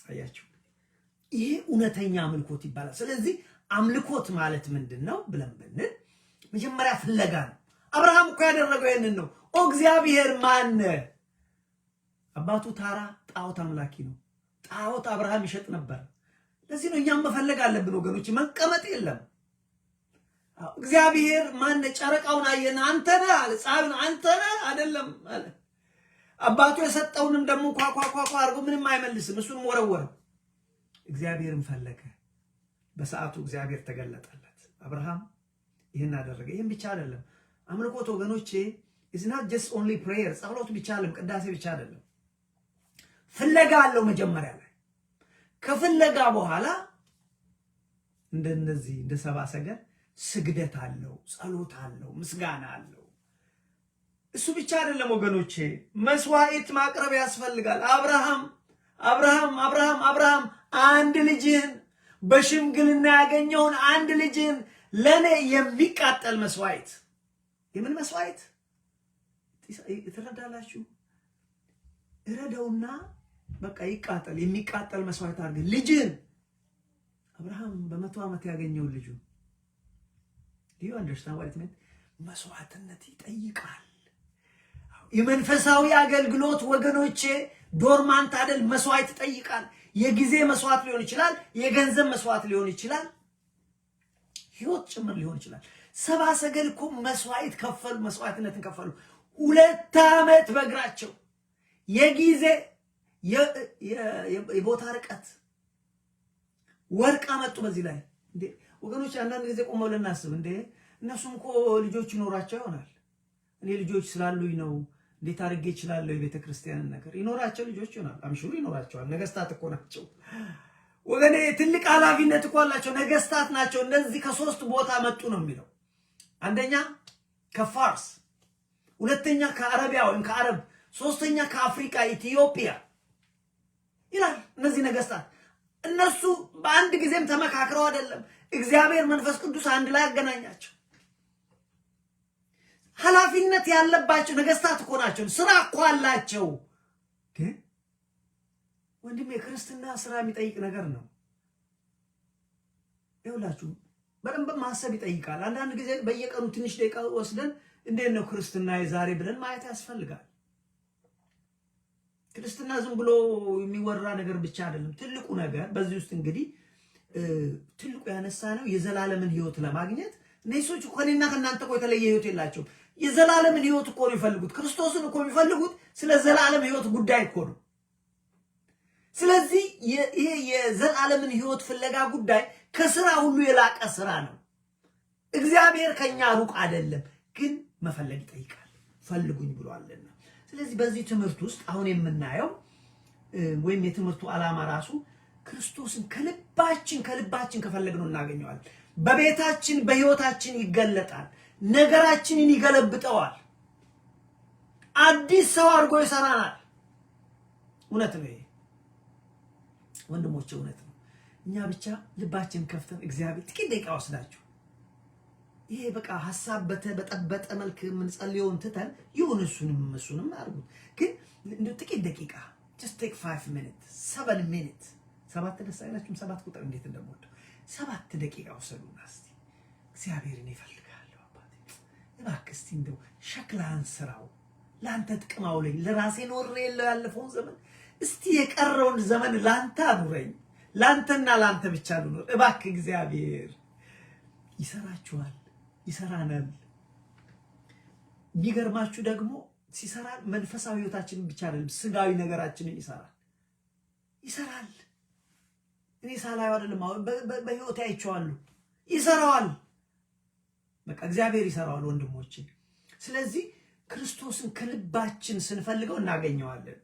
[SPEAKER 1] አያችሁ? ይሄ እውነተኛ አምልኮት ይባላል። ስለዚህ አምልኮት ማለት ምንድነው ብለን ብንል መጀመሪያ ፍለጋ ነው። አብርሃም እኮ ያደረገው ይሄንን ነው። እግዚአብሔር ማን? አባቱ ታራ ጣዖት አምላኪ ነው። ጣዖት አብርሃም ይሸጥ ነበር። ለዚህ ነው እኛም መፈለግ አለብን ወገኖች፣ መቀመጥ የለም። እግዚአብሔር ማን ጨረቃውን አየና አንተ ነህ አለ፣ ፀሐዩን አንተ ነህ አይደለም አለ። አባቱ የሰጠውንም ደግሞ ኳኳኳኳ አድርጎ ምንም አይመልስም፣ እሱንም ወረወረው። እግዚአብሔርን ፈለገ። በሰዓቱ እግዚአብሔር ተገለጠለት። አብርሃም ይህን አደረገ። ይህን ብቻ አይደለም አምልኮት ወገኖቼ is not just only prayer፣ ጸሎት ብቻ አይደለም፣ ቅዳሴ ብቻ አይደለም። ፍለጋ አለው መጀመሪያ ላይ። ከፍለጋ በኋላ እንደነዚህ እንደ ሰብአ ሰገል ስግደት አለው፣ ጸሎት አለው፣ ምስጋና አለው። እሱ ብቻ አይደለም ወገኖቼ፣ መስዋዕት ማቅረብ ያስፈልጋል። አብርሃም አንድ ልጅህን በሽምግልና ያገኘውን አንድ ልጅህን ለኔ የሚቃጠል መስዋዕት። የምን መስዋዕት ትረዳላችሁ? እረዳውና በቃ ይቃጠል፣ የሚቃጠል መስዋዕት አድርገህ ልጅህን። አብርሃም በ100 ዓመት ያገኘውን ልጁ do you understand what it meant? መስዋዕትነት ይጠይቃል። የመንፈሳዊ አገልግሎት ወገኖቼ ዶርማንት አይደል፣ መስዋዕት ይጠይቃል። የጊዜ መስዋዕት ሊሆን ይችላል፣ የገንዘብ መስዋዕት ሊሆን ይችላል፣ ህይወት ጭምር ሊሆን ይችላል። ሰብአ ሰገል እኮ መስዋዕት ከፈሉ፣ መስዋዕትነትን ከፈሉ። 2 ዓመት በእግራቸው የጊዜ የቦታ ርቀት ወርቅ አመጡ። በዚህ ላይ እንዴ ወገኖች አንዳንድ ጊዜ ቆመው ልናስብ፣ እንዴ እነሱም እኮ ልጆች ይኖራቸው ይሆናል። እኔ ልጆች ስላሉኝ ነው እንዴት አድርጌ እችላለሁ የቤተ ክርስቲያንን ነገር። ይኖራቸው ልጆች ይሆናል፣ አምሹሩ ይኖራቸዋል። ነገስታት እኮ ናቸው ወገኔ፣ ትልቅ ኃላፊነት እኮ አላቸው። ነገስታት ናቸው። እነዚህ ከ3 ቦታ መጡ ነው የሚለው። አንደኛ ከፋርስ፣ ሁለተኛ ከአረቢያ ወይም ከአረብ፣ ሶስተኛ ከአፍሪካ ኢትዮጵያ ይላል። እነዚህ ነገስታት እነሱ በአንድ ጊዜም ተመካክረው አይደለም፣ እግዚአብሔር መንፈስ ቅዱስ አንድ ላይ ያገናኛቸው። ኃላፊነት ያለባቸው ነገስታት እኮ ናቸው። ስራ እኮ አላቸው። ግን ወንድሜ የክርስትና ስራ የሚጠይቅ ነገር ነው። ይኸውላችሁ በደንብ ማሰብ ይጠይቃል። አንዳንድ ጊዜ በየቀኑ ትንሽ ደቂቃ ወስደን እንዴት ነው ክርስትና የዛሬ ብለን ማየት ያስፈልጋል። ክርስትና ዝም ብሎ የሚወራ ነገር ብቻ አይደለም። ትልቁ ነገር በዚህ ውስጥ እንግዲህ ትልቁ ያነሳ ነው የዘላለምን ህይወት ለማግኘት። እነዚህ ሰዎች ከኔና ከናንተ እኮ የተለየ ህይወት የላቸውም። የዘላለምን ህይወት እኮ ነው የሚፈልጉት። ክርስቶስን እኮ የሚፈልጉት ስለ ዘላለም ህይወት ጉዳይ እኮ ነው። ስለዚህ ይሄ የዘላለምን ህይወት ፍለጋ ጉዳይ ከስራ ሁሉ የላቀ ስራ ነው። እግዚአብሔር ከኛ ሩቅ አይደለም፣ ግን መፈለግ ይጠይቃል። ፈልጉኝ ብሏልና። ስለዚህ በዚህ ትምህርት ውስጥ አሁን የምናየው ወይም የትምህርቱ ዓላማ ራሱ ክርስቶስን ከልባችን ከፈለግነው እናገኘዋለን። በቤታችን በህይወታችን ይገለጣል። ነገራችንን ይገለብጠዋል። አዲስ ሰው አድርጎ ይሰራናል። እውነት ነው ይሄ ወንድሞቼ፣ እውነት ነው። እኛ ብቻ ልባችን ከፍተን እግዚአብሔር ጥቂት ደቂቃ ወስዳችሁ ይሄ በቃ ሐሳብ በጠበጠ መልክ የምንጸልየውን ትተን ይሁን እሱንም አድርጉት፣ ግን እንደ ጥቂት ደቂቃ just take 5 minutes 7 minutes 7 ደስ አይላችሁም? 7 ቁጥር እንዴት እንደምወደው 7 ደቂቃ ወሰዱና እስቲ እግዚአብሔርን ይፈልጋለሁ አባቴ እባክህ እስቲ እንደው ሸክላን ስራው ላንተ ጥቅም አውለኝ። ለራሴ ኖሬ ያለፈውን ዘመን እስቲ የቀረውን ዘመን ላንተ አኑረኝ። ላንተና ላንተ ብቻ ልኖር እባክህ። እግዚአብሔር ይሰራችኋል፣ ይሰራናል። የሚገርማችሁ ደግሞ ሲሰራ መንፈሳዊ ህይወታችንን ብቻ አይደለም ስጋዊ ነገራችንን ይሰራል። እኔ ሳላየው አይደለም በህይወቴ አይቼዋለሁ። ይሰራዋል። በቃ እግዚአብሔር ይሰራዋል ወንድሞቼ። ስለዚህ ክርስቶስን ከልባችን ስንፈልገው እናገኘዋለን።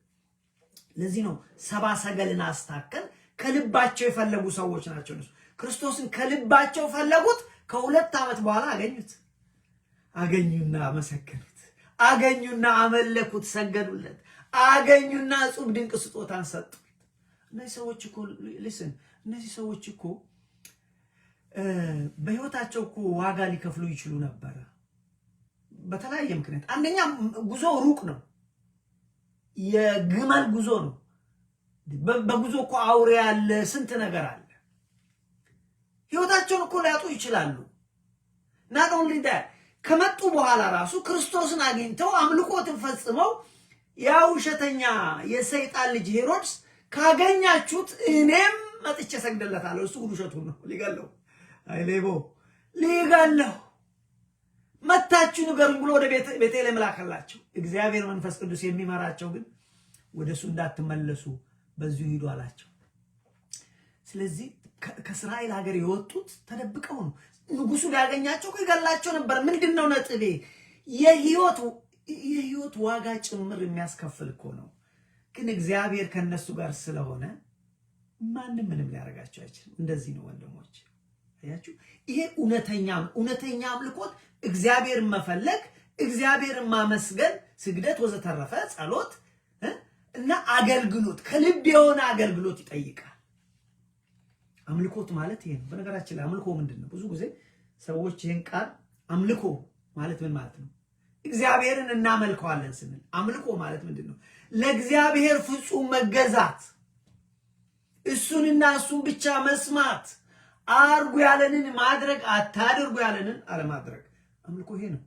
[SPEAKER 1] ለዚህ ነው ሰብአ ሰገልን አስታከል ከልባቸው የፈለጉ ሰዎች ናቸው እነሱ። ክርስቶስን ከልባቸው ፈለጉት። ከ2 ዓመት በኋላ አገኙና መሰከሩት፣ አገኙና አመለኩት፣ ሰገዱለት፣ አገኙና እጹብ ድንቅ ስጦታን ሰጡት። እነዚህ ሰዎች እኮ በህይወታቸው እኮ ዋጋ ሊከፍሉ ይችሉ ነበር በተለያየ ምክንያት። አንደኛ ጉዞ ሩቅ ነው፣ የግመል ጉዞ ነው። በጉዞ እኮ አውሬ ያለ ስንት ነገር አለ። ህይወታቸውን እኮ ሊያጡ ይችላሉ። not only that ከመጡ በኋላ ራሱ ክርስቶስን አግኝተው አምልኮትን ፈጽመው ያ ውሸተኛ የሰይጣን ልጅ ሄሮድስ ካገኛችሁት እኔም መጥቼ ሰግደለታለሁ። እሱ ውሸቱን ነው። ሊገለው አይሌቦ ሊገለው መታችሁ ንገሩኝ ብሎ ወደ ቤቴልሔም ላከላቸው። እግዚአብሔር መንፈስ ቅዱስ የሚመራቸው ግን ወደሱ እንዳትመለሱ በዚሁ ሂዱ አላቸው። ስለዚህ ከእስራኤል ሀገር የወጡት ተደብቀው ነው። ንጉሱ ሊያገኛቸው ይገላቸው ነበር። ምንድነው ነጥቤ? የህይወት ዋጋ ጭምር የሚያስከፍል እኮ ነው። ግን እግዚአብሔር ከነሱ ጋር ስለሆነ ማንም ምንም ሊያረጋቸው አይችልም። እንደዚህ ነው ወንድሞች፣ አያችሁ? ይሄ እውነተኛ አምልኮት እግዚአብሔርን መፈለግ፣ እግዚአብሔርን ማመስገን፣ ስግደት፣ ወዘተረፈ ጸሎት እና አገልግሎት ከልብ የሆነ አገልግሎት ይጠይቃል። አምልኮት ማለት ይሄ ነው። በነገራችን ላይ አምልኮ ምንድነው? ብዙ ጊዜ ሰዎች ይሄን ቃል አምልኮ ማለት ምን ማለት ነው? እግዚአብሔርን እናመልከዋለን ስንል አምልኮ ማለት ምንድነው? ለእግዚአብሔር ፍጹም መገዛት፣ እሱንና እሱን ብቻ መስማት፣ አርጉ ያለንን ማድረግ፣ አታድርጉ ያለንን አለማድረግ። አምልኮ ይሄ ነው።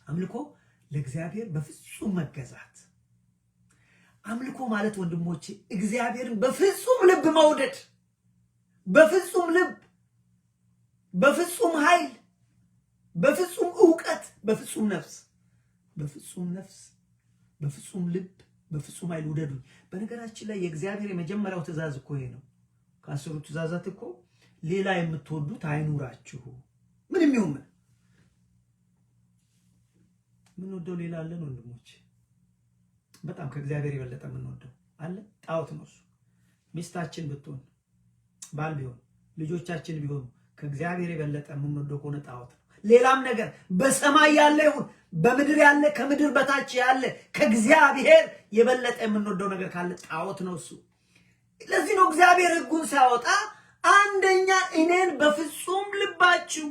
[SPEAKER 1] አምልኮ ለእግዚአብሔር በፍጹም መገዛት። አምልኮ ማለት ወንድሞቼ እግዚአብሔርን በፍጹም ልብ መውደድ፣ በፍጹም ልብ፣ በፍጹም ኃይል፣ በፍጹም ዕውቀት፣ በፍጹም ነፍስ፣ በፍጹም ልብ፣ በፍጹም ኃይል ውደዱ። በነገራችን ላይ የእግዚአብሔር የመጀመሪያው ትእዛዝ እኮ ይሄ ነው። ከአስሩ ትእዛዛት እኮ ሌላ የምትወዱት አይኑራችሁ። ምንም ይሁን ምን ወደው ሌላ አለን ወንድሞች? በጣም ከእግዚአብሔር የበለጠ የምንወደው አለ? ጣዖት ነው እሱ። ሚስታችን ብትሆን፣ ባል ቢሆን፣ ልጆቻችን ቢሆኑ ከእግዚአብሔር የበለጠ የምንወደው ከሆነ ጣዖት ነው። ሌላም ነገር በሰማይ ያለ ይሁን በምድር ያለ ከምድር በታች ያለ ከእግዚአብሔር የበለጠ የምንወደው ነገር ካለ ጣዖት ነው እሱ። ለዚህ ነው እግዚአብሔር ሕጉን ሲያወጣ አንደኛ እኔን በፍጹም ልባችሁ፣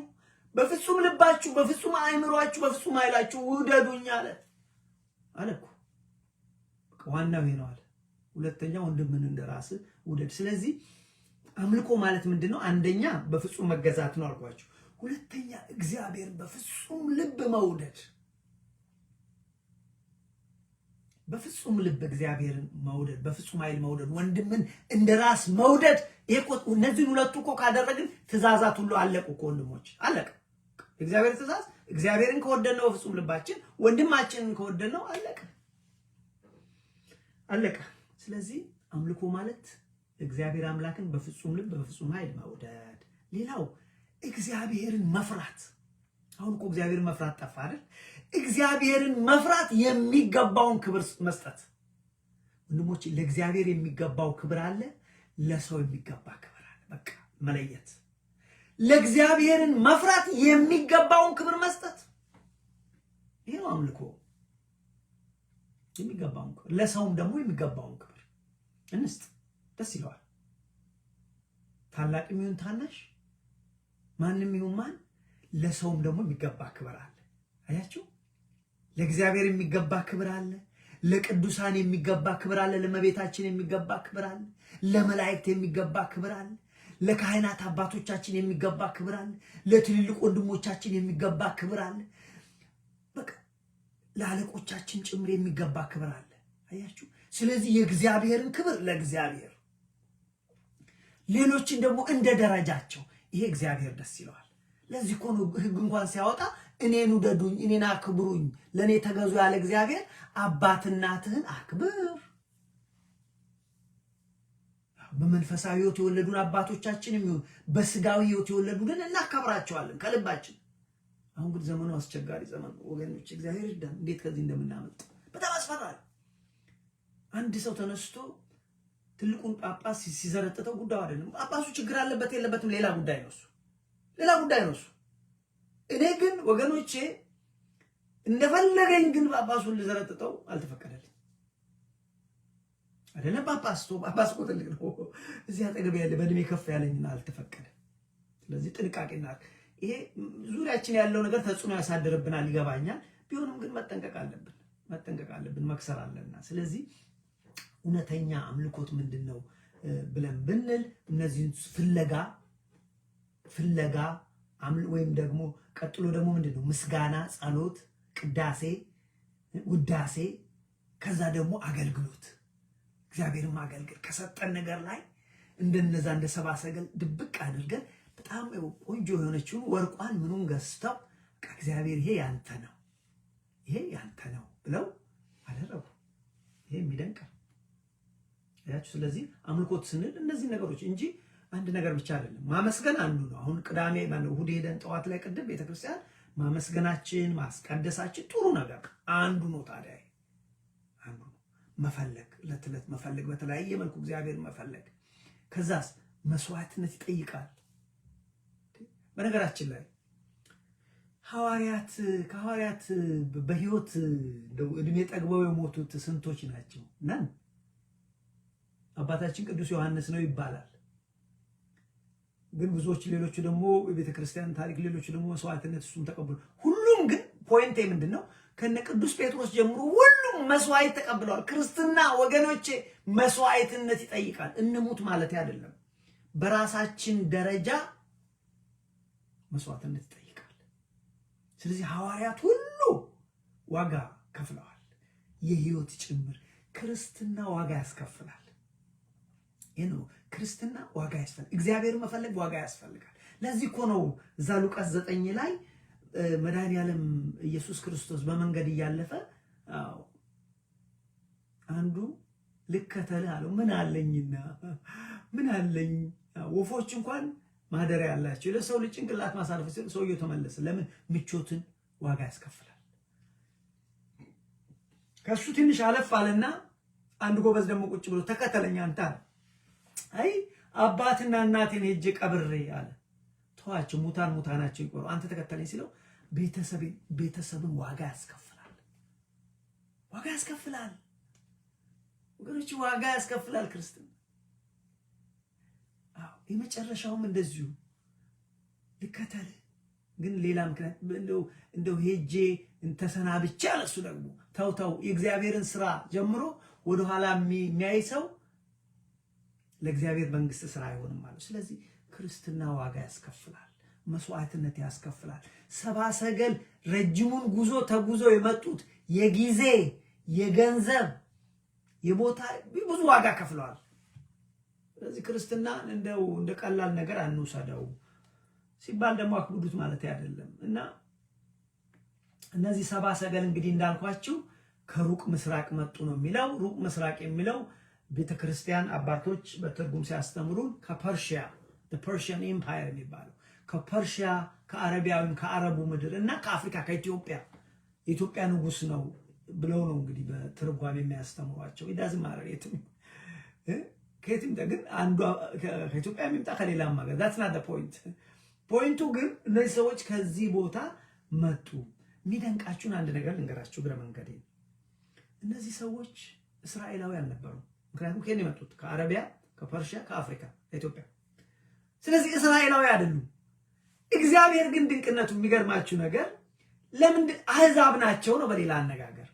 [SPEAKER 1] በፍጹም አእምሯችሁ፣ በፍጹም ኃይላችሁ ውደዱኝ አለ እኮ። ዋናው ይሄ ነው አለ። ሁለተኛ ወንድምን እንደራስህ ውደድ። ስለዚህ አምልኮ ማለት ምንድነው? አንደኛ በፍጹም መገዛት ነው አልኳችሁ። ሁለተኛ እግዚአብሔርን በፍጹም ልብ መውደድ፣ በፍጹም ልብ እግዚአብሔርን መውደድ፣ በፍጹም ኃይል መውደድ፣ ወንድምን እንደራስ መውደድ። እነዚህን ሁለቱ እኮ ካደረግን ትእዛዛት ሁሉ አለቁ እኮ ወንድሞች፣ አለቀ። እግዚአብሔር ትእዛዝ እግዚአብሔርን ከወደድነው በፍጹም ልባችን፣ ወንድማችንን ከወደድነው አለቀ። ስለዚህ አምልኮ ማለት እግዚአብሔር አምላክን በፍጹም ልብ በፍጹም ኃይል መውደድ። ሌላው እግዚአብሔርን መፍራት። አሁን እኮ እግዚአብሔርን መፍራት ጠፋ አይደል? እግዚአብሔርን መፍራት የሚገባውን ክብር መስጠት። ወንድሞች ለእግዚአብሔር የሚገባው ክብር አለ፣ ለሰው የሚገባ ክብር አለ። በቃ መለየት። ለእግዚአብሔርን መፍራት የሚገባውን ክብር መስጠት፣ ይሄ ነው አምልኮ። የሚገባውን ክብር፣ ለሰውም ደግሞ የሚገባውን ክብር እንስጥ። ደስ ይለዋል። ታላቅ ይሁን ታናሽ፣ ማንም ይሁን ማን፣ ለሰውም ደግሞ የሚገባ ክብር አለ። አያችሁ? ለእግዚአብሔር የሚገባ ክብር አለ፣ ለቅዱሳን የሚገባ ክብር አለ፣ ለእመቤታችን የሚገባ ክብር አለ፣ ለመላእክት የሚገባ ክብር አለ፣ ለካህናት አባቶቻችን የሚገባ ክብር አለ፣ ለትልልቅ ወንድሞቻችን የሚገባ ክብር አለ፣ በቃ ለአለቆቻችን ጭምር የሚገባ ክብር አለ። አያችሁ? ስለዚህ የእግዚአብሔርን ክብር ለእግዚአብሔር፣ ሌሎችን ደግሞ እንደ ደረጃቸው። ይሄ እግዚአብሔር ደስ ይለዋል። ለዚህ እኮ ነው ሕግ እንኳን ሲያወጣ እኔን ውደዱኝ፣ እኔን አክብሩኝ፣ ለእኔ ተገዙ ያለ እግዚአብሔር አባትና እናትህን አክብር። በመንፈሳዊ ሕይወት የወለዱን አባቶቻችንም ይሁን በስጋዊ ሕይወት የወለዱን እናከብራቸዋለን ከልባችን። አሁን ግን ዘመኑ አስቸጋሪ ዘመን ወገኖች፣ እግዚአብሔር ይርዳን። እንዴት ከዚህ እንደምናመልጥ በጣም አስፈራል። አንድ ሰው ተነስቶ ትልቁን ጳጳስ ሲዘረጥተው ጉዳዩ አይደለም። ጳጳሱ ችግር አለበት የለበትም ሌላ ጉዳይ ነው እሱ። እኔ ግን ወገኖቼ እንደፈለገኝ ግን ጳጳሱን ልዘረጥተው አልተፈቀደልኝ። አይደለም ጳጳስ እኮ ትልቅ ነው። እዚህ አጠገብ ያለ በእድሜ ከፍ ያለኝና አልተፈቀደ። ስለዚህ ጥንቃቄ እናድርግ። ይሄ ዙሪያችን ያለው ነገር ተጽዕኖ ያሳድርብናል፣ ይገባኛል። ቢሆንም ግን መጠንቀቅ አለብን፣ መክሰር አለና። ስለዚህ እውነተኛ አምልኮት ምንድነው ብለን ብንል እነዚህን ፍለጋ ወይም ደግሞ ቀጥሎ ደግሞ ምንድነው ምስጋና፣ ጸሎት፣ ቅዳሴ፣ ውዳሴ፣ ከዛ ደግሞ አገልግሎት። እግዚአብሔርን ማገልገል ከሰጠን ነገር ላይ እንደነዛ እንደ ሰባ ሰገል ድብቅ አድርገን በጣም ቆንጆ የሆነችውን ወርቋን ምኑን ገዝተው እግዚአብሔር ይሄ ያንተ ነው፣ ይሄ ያንተ ነው ብለው አደረጉ። ይሄ የሚደንቅ ያችሁ። ስለዚህ አምልኮት ስንል እነዚህ ነገሮች እንጂ አንድ ነገር ብቻ አይደለም። ማመስገን አንዱ ነው። አሁን ቅዳሜ ማለት እሑድ ሄደን ጠዋት ላይ ቅድም ቤተክርስቲያን ማመስገናችን ማስቀደሳችን ጥሩ ነገር አንዱ ነው። ታዲያ አንዱ ነው መፈለግ፣ ለትለት መፈለግ፣ በተለያየ መልኩ እግዚአብሔር መፈለግ። ከዛስ መስዋዕትነት ይጠይቃል። በነገራችን ላይ ከሐዋርያት በህይወት እድሜ ጠግበው የሞቱት ስንቶች ናቸው? ነን። አባታችን ቅዱስ ዮሐንስ ነው ይባላል። ግን ብዙዎች ሌሎቹ ደግሞ የቤተክርስቲያን ታሪክ ሌሎቹ ደግሞ መስዋዕትነት እሱም ተቀብሉ። ሁሉም ግን ፖይንቴ ምንድነው? ከነ ቅዱስ ጴጥሮስ ጀምሮ ሁሉም መስዋዕት ተቀብለዋል። ክርስትና ወገኖቼ መስዋዕትነት ይጠይቃል። እንሙት ማለት አይደለም። በራሳችን ደረጃ መስዋዕትነት ይጠይቃል። ስለዚህ ሐዋርያት ሁሉ ዋጋ ከፍለዋል። የህይወት ጭምር ክርስትና ዋጋ ያስከፍላል። ይሄ ነው ክርስትና ዋጋ ያስፈልጋል። እግዚአብሔር መፈለግ ዋጋ ያስፈልጋል። ለዚህ እኮ ነው እዛ ሉቃስ 9 ላይ መድኃኒዓለም ኢየሱስ ክርስቶስ በመንገድ እያለፈ አንዱ ልከተልህ አለው። ምን አለኝና ምን አለኝ? ወፎች እንኳን ማደሪያ ያላቸው ለሰው ልጅ ጭንቅላት ማሳረፍ ሲል ሰውየው ተመለሰ። ለምን? ምቾትን ዋጋ ያስከፍላል። ከሱ ትንሽ አለፍ አለና አንድ ጎበዝ ደግሞ ቁጭ ብሎ ተከተለኝ አንተ። አይ አባትና እናቴን ሄጄ ቀብሬ አለ። ተዋቸው፣ ሙታናቸው ይቆሩ፣ አንተ ተከተለኝ ሲለው ቤተሰብን ዋጋ ያስከፍላል። ዋጋ ያስከፍላል ወገኖች፣ ዋጋ ያስከፍላል ክርስትና። የመጨረሻውም እንደዚሁ ልከተል፣ ግን ሌላ ምክንያት እንደው ሄጄ እንተሰናብቻ አለሱ ደግሞ ተው የእግዚአብሔርን ስራ ጀምሮ ወደኋላ የሚያይ ሰው ለእግዚአብሔር መንግስት ስራ አይሆንም ማለት። ስለዚህ ክርስትና ዋጋ ያስከፍላል፣ መስዋዕትነት ያስከፍላል። ሰባ ሰገል ረጅሙን ጉዞ ተጉዞ የመጡት የጊዜ የገንዘብ የቦታ ብዙ ዋጋ ከፍለዋል። ስለዚህ ክርስትና እንደው እንደ ቀላል ነገር አንውሰደው ሲባል ደግሞ አክብዱት ማለት አይደለም። እና እነዚህ ሰባ ሰገል እንግዲህ እንዳልኳችሁ ከሩቅ ምስራቅ መጡ ነው የሚለው። ሩቅ ምስራቅ የሚለው ቤተክርስቲያን አባቶች በትርጉም ሲያስተምሩን ከፐርሺያ ፐርሺያን ኤምፓየር የሚባለው ከፐርሺያ ከአረቢያውን ከአረቡ ምድር እና ከአፍሪካ ከኢትዮጵያ የኢትዮጵያ ንጉስ ነው ብለው ነው እንግዲህ በትርጓሜ የሚያስተምሯቸው። ይዳዝ ማረር ከየትም ግን አንዱ ከኢትዮጵያ የሚመጣ ከሌላም ሀገር that's not the point። ፖይንቱ ግን እነዚህ ሰዎች ከዚህ ቦታ መጡ። የሚደንቃችሁን አንድ ነገር ልንገራችሁ ግረ መንገዴ። እነዚህ ሰዎች እስራኤላውያን ነበሩ። ምክንያቱም ከየት የመጡት? ከአረቢያ፣ ከፐርሺያ፣ ከአፍሪካ፣ ከኢትዮጵያ። ስለዚህ እስራኤላዊ አይደሉም። እግዚአብሔር ግን ድንቅነቱ የሚገርማችሁ ነገር ለምን አህዛብ ናቸው ነው። በሌላ አነጋገር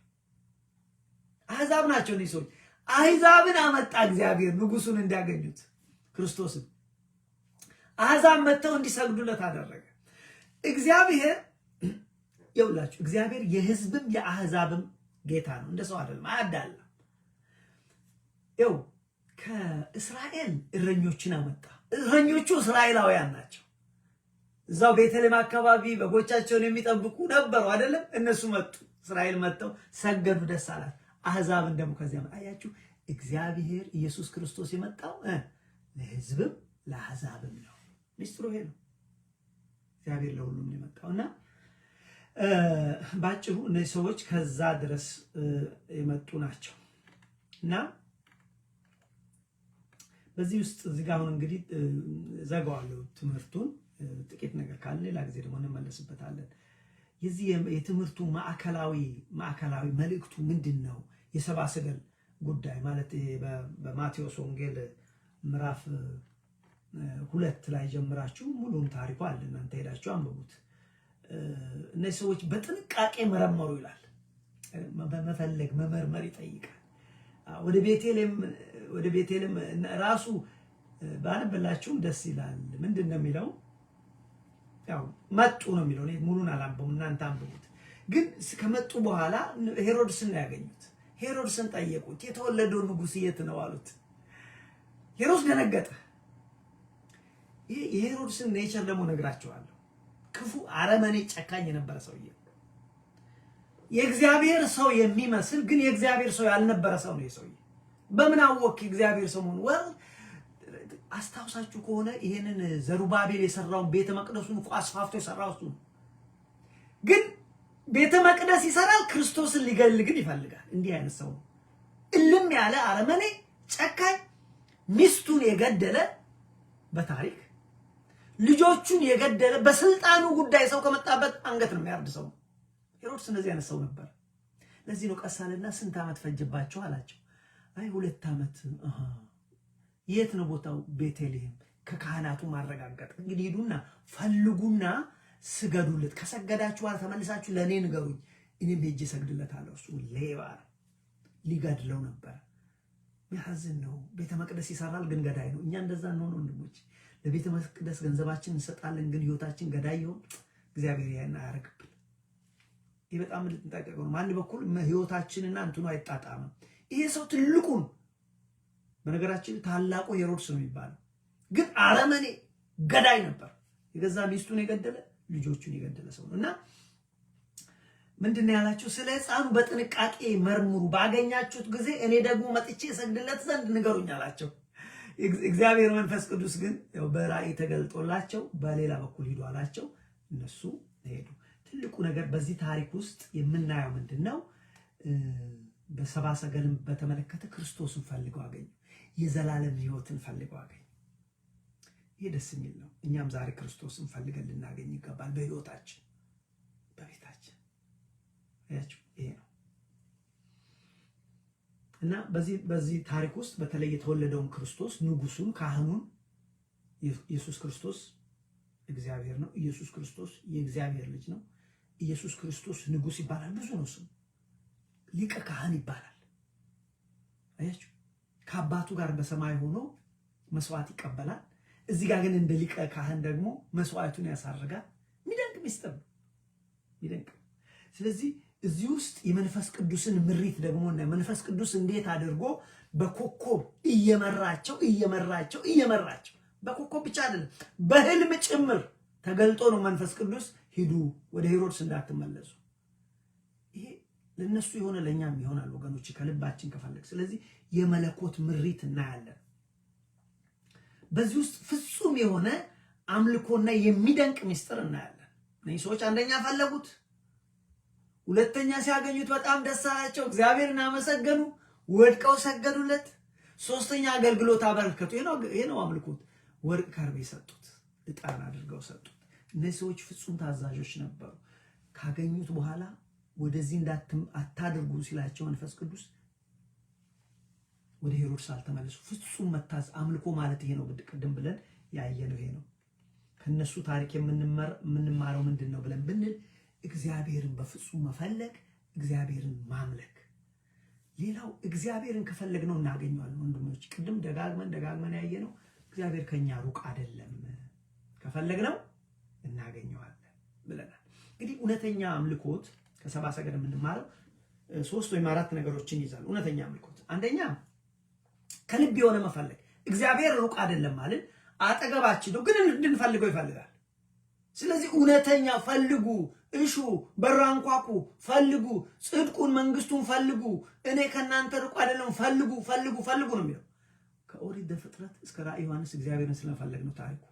[SPEAKER 1] አህዛብ ናቸው እነዚህ ሰዎች። አህዛብን አመጣ እግዚአብሔር ንጉሱን እንዲያገኙት ክርስቶስን። አህዛብ መጥተው እንዲሰግዱለት አደረገ እግዚአብሔር። ይኸውላችሁ እግዚአብሔር የህዝብም የአህዛብም ጌታ ነው። እንደ ሰው አይደለም፣ አያዳላ። ይኸው ከእስራኤል እረኞችን አመጣ። እረኞቹ እስራኤላውያን ናቸው። እዛው ቤተልሔም አካባቢ በጎቻቸውን የሚጠብቁ ነበሩ አይደለም? እነሱ መጡ። እስራኤል መጥተው ሰገዱ፣ ደስ አላት። አህዛብን ደግሞ ከዚያ አያችሁ። እግዚአብሔር ኢየሱስ ክርስቶስ የመጣው ለህዝብም ለአህዛብም ነው። ሚስጥሩ ይሄ ነው። እግዚአብሔር ለሁሉም ነው የመጣውና ባጭሩ እነዚህ ሰዎች ከዛ ድረስ የመጡ ናቸው። እና በዚህ ውስጥ እዚህ ጋር አሁን እንግዲህ ዘጋዋለሁ ትምህርቱን። ጥቂት ነገር ካለ ሌላ ጊዜ ደግሞ እንመለስበታለን። የዚህ የትምህርቱ ማዕከላዊ መልእክቱ ምንድነው? የሰባ ሰገል ጉዳይ ማለት በማቴዎስ ወንጌል ምዕራፍ 2 ላይ ጀምራችሁ ሙሉን ታሪኩ አለ። እናንተ ሄዳችሁ አንብቡት። እነዚህ ሰዎች በጥንቃቄ መረመሩ ይላል። በመፈለግ መመርመር ይጠይቃል። ወደ ቤቴልሔም ራሱ ባነበላችሁም ደስ ይላል። ምንድነው የሚለው? ያው መጡ ነው የሚለው። እኔ ሙሉን አላንበውም፣ እናንተ አንብቡት። ግን ከመጡ በኋላ ሄሮድስን ነው ያገኙት። ሄሮድስን ጠየቁት። የተወለደው ንጉስ የት ነው አሉት። ሄሮድስ ደነገጠ። የሄሮድስን ኔቸር ደግሞ ነግራቸዋለሁ። ክፉ አረመኔ ጨካኝ የነበረ ሰውዬ፣ የእግዚአብሔር ሰው የሚመስል ግን የእግዚአብሔር ሰው ያልነበረ ሰው ነው የሰውዬ። በምን አወቅ እግዚአብሔር ሰው መሆኑ? አስታውሳችሁ ከሆነ ይሄንን ዘሩባቤል የሰራውን ቤተ መቅደሱን እኮ አስፋፍቶ የሰራው እሱ ነው። ግን ቤተ መቅደስ ይሰራል፣ ክርስቶስን ሊገል ግን ይፈልጋል። እንዲህ አይነት ሰው ነው። እልም ያለ አረመኔ ጨካኝ፣ ሚስቱን የገደለ በታሪክ ልጆቹን የገደለ በስልጣኑ ጉዳይ ሰው ከመጣበት አንገት ነው የሚያርድ ሰው። ሄሮድስ እንደዚህ አይነት ሰው ነበር። ለዚህ ነው ቀሳልና ስንት ዓመት ፈጅባቸው አላቸው። አይ 2 ዓመት። የት ነው ቦታው? ቤተልሔም። ከካህናቱ ማረጋገጥ እንግዲህ ሂዱና ፈልጉና ስገዱለት፣ ከሰገዳችሁ በኋላ ተመልሳችሁ ለእኔ ንገሩኝ፣ እኔም ሄጄ እሰግድለታለሁ። እሱ ሌባ ነው፣ ሊገድለው ነበር። ያዝን ነው። ቤተ መቅደስ ይሰራል ግን ገዳይ ነው። እኛ እንደዛ ነው ወንድሞች። ለቤተ መቅደስ ገንዘባችን እንሰጣለን ግን ህይወታችን ገዳይ ይሆን? እግዚአብሔር ያን አያረግብን። ይሄ በጣም ልንጠነቀቀው ነው። ማን በኩል ህይወታችንና እንትኑ አይጣጣምም። ይሄ ሰው ትልቁን በነገራችን ታላቁ ሄሮድስ ነው የሚባለው፣ ግን አረመኔ ገዳይ ነበር። የገዛ ሚስቱን የገደለ ልጆቹን የገደለ ሰው ነው። እና ምንድነው ያላችሁ? ስለ ሕፃኑ በጥንቃቄ መርምሩ፣ ባገኛችሁት ጊዜ እኔ ደግሞ መጥቼ እሰግድለት ዘንድ ንገሩኝ አላቸው። እግዚአብሔር መንፈስ ቅዱስ ግን ያው በራእይ ተገልጦላቸው በሌላ በኩል ሂዱ አላቸው። እነሱ ሄዱ። ትልቁ ነገር በዚህ ታሪክ ውስጥ የምናየው ምንድነው? በሰብአ ሰገልን በተመለከተ ክርስቶስን ፈልገው አገኙ። የዘላለም ህይወትን ፈልገው አገኙ። ይሄ ደስ የሚል ነው። እኛም ዛሬ ክርስቶስን ፈልገን ልናገኝ ይገባል። በህይወታችን፣ በቤታችን ያችሁ ይሄ ነው። እና በዚህ ታሪክ ውስጥ በተለይ የተወለደውን ክርስቶስ ንጉሱን፣ ካህኑን ኢየሱስ ክርስቶስ እግዚአብሔር ነው። ኢየሱስ ክርስቶስ የእግዚአብሔር ልጅ ነው። ኢየሱስ ክርስቶስ ንጉስ ይባላል። ብዙ ነው ስሙ። ሊቀ ካህን ይባላል። አያችሁ፣ ከአባቱ ጋር በሰማይ ሆኖ መስዋዕት ይቀበላል። እዚህ ጋር ግን እንደ ሊቀ ካህን ደግሞ መስዋዕቱን ያሳርጋል። የሚደንቅ ሚስጥር ነው፣ የሚደንቅ። ስለዚህ እዚህ ውስጥ የመንፈስ ቅዱስን ምሪት ደግሞ እና መንፈስ ቅዱስ እንዴት አድርጎ በኮከብ እየመራቸው በኮከብ ብቻ አይደለም በህልም ጭምር ተገልጦ ነው መንፈስ ቅዱስ ሂዱ ወደ ሄሮድስ እንዳትመለሱ። ይሄ ለነሱ የሆነ ለኛም ይሆናል ወገኖች፣ ከልባችን ከፈለግ። ስለዚህ የመለኮት ምሪት እናያለን። በዚህ ውስጥ ፍጹም የሆነ አምልኮና የሚደንቅ ሚስጥር እናያለን። እነዚህ ሰዎች አንደኛ ፈለጉት፣ ሁለተኛ ሲያገኙት በጣም ደስ አላቸው፣ እግዚአብሔርን አመሰገኑ፣ ወድቀው ሰገዱለት። ሶስተኛ አገልግሎት አበረከቱ። ይሄ ነው አምልኮት። ወርቅ ከርቤ ሰጡት፣ ዕጣን አድርገው ሰጡት። እነዚህ ሰዎች ፍጹም ታዛዦች ነበሩ። ካገኙት በኋላ ወደዚህ አታድርጉ ሲላቸው መንፈስ ቅዱስ ወደ ሄሮድስ አልተመለሱ። ፍጹም መታዘዝ አምልኮ ማለት ይሄ ነው። ቅድም ብለን ያየነው ይሄ ነው። ከነሱ ታሪክ የምንማረው ምንድነው ብለን ብንል እግዚአብሔርን በፍጹም መፈለግ፣ እግዚአብሔርን ማምለክ። ሌላው እግዚአብሔርን ከፈለግነው እናገኘዋለን ወንድሞች። ቅድም ደጋግመን ያየነው እግዚአብሔር ከኛ ሩቅ አይደለም፣ ከፈለግነው እናገኘዋለን ብለናል። እንግዲህ እውነተኛ አምልኮት ከሰብአ ሰገል የምንማረው 3 ወይም 4 ነገሮችን ይዛል። እውነተኛ አምልኮት አንደኛ ከልብ የሆነ መፈለግ። እግዚአብሔር ሩቅ አይደለም ማለት አጠገባችን ነው፣ ግን እንድንፈልገው ይፈልጋል። ስለዚህ እውነተኛ ፈልጉ፣ እሹ፣ በር አንኳኩ፣ ፈልጉ፣ ጽድቁን መንግስቱን ፈልጉ፣ እኔ ከናንተ ሩቅ አይደለም፣ ፈልጉ ነው የሚለው። ከኦሪት ዘፍጥረት እስከ ራዕየ ዮሐንስ እግዚአብሔርን ስለፈለግ ነው ታሪኩ።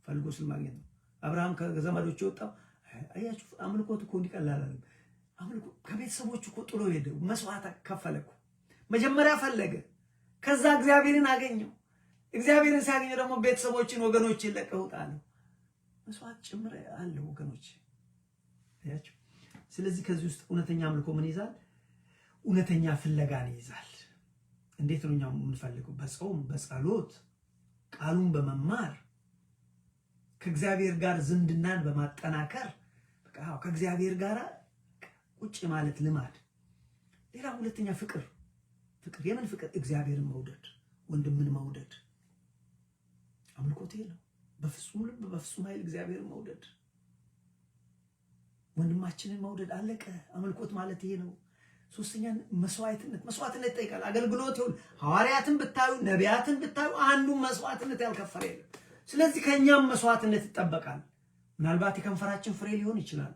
[SPEAKER 1] ፈልጎ ስለማግኘት ነው። አብርሃም ከዘመዶቹ ወጣው። አያችሁ አምልኮት እኮ እንዲቀላል አይደለም። አምልኮ ከቤተሰቦቹ እኮ ጥሎ ሄደ፣ መስዋዕት ከፈለኩ። መጀመሪያ ፈለገ፣ ከዛ እግዚአብሔርን አገኘው። እግዚአብሔርን ሲያገኘው ደግሞ ቤተሰቦችን፣ ወገኖችን ለቀውጣል። መስዋዕት ጭምር አለ ወገኖች። አያችሁ። ስለዚህ ከዚህ ውስጥ እውነተኛ አምልኮ ምን ይዛል? እውነተኛ ፍለጋን ይዛል። እንዴት ነው እኛው የምንፈልገው? በጾም፣ በጸሎት፣ ቃሉን በመማር ከእግዚአብሔር ጋር ዝምድናን በማጠናከር በቃ ከእግዚአብሔር ጋር ቁጭ ማለት ልማድ። ሌላ ሁለተኛ ፍቅር። የምን ፍቅር? እግዚአብሔርን መውደድ፣ ወንድምን መውደድ። አምልኮት ይሄ ነው። በፍጹም ልብ በፍጹም ኃይል እግዚአብሔርን መውደድ፣ ወንድማችንን መውደድ። አለቀ። አምልኮት ማለት ይሄ ነው። ሶስተኛ መስዋዕትነት ይጠይቃል። አገልግሎት ይሁን ሐዋርያትን ብታዩ፣ ነቢያትን ብታዩ አንዱ መስዋዕትነት ያልከፈለ የለም። ስለዚህ ከኛም መስዋዕትነት ይጠበቃል። ምናልባት የከንፈራችን ፍሬ ሊሆን ይችላል።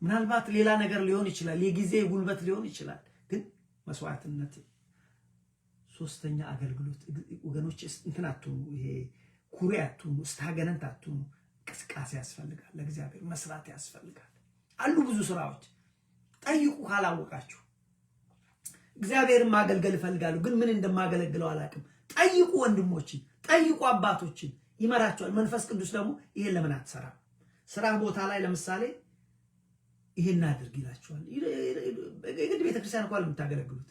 [SPEAKER 1] ምናልባት ሌላ ነገር ሊሆን ይችላል። የጊዜ ጉልበት ሊሆን ይችላል። ግን መስዋዕትነት ሶስተኛ አገልግሎት ወገኖች እንትን አትሁኑ። ይሄ ኩሪ አትሁኑ። ስታገነንት አትሁኑ። እንቅስቃሴ ያስፈልጋል። ለእግዚአብሔር መስራት ያስፈልጋል። አሉ ብዙ ስራዎች። ጠይቁ ካላወቃችሁ። እግዚአብሔርን ማገልገል እፈልጋለሁ ግን ምን እንደማገለግለው አላውቅም። ጠይቁ ወንድሞችን፣ ጠይቁ አባቶችን፣ ይመራቸዋል። መንፈስ ቅዱስ ደግሞ ይሄን ለምን አትሰራም? ስራ ቦታ ላይ ለምሳሌ ይሄን አድርግ ይላችኋል። የግድ ቤተክርስቲያን እንኳን የምታገለግሉት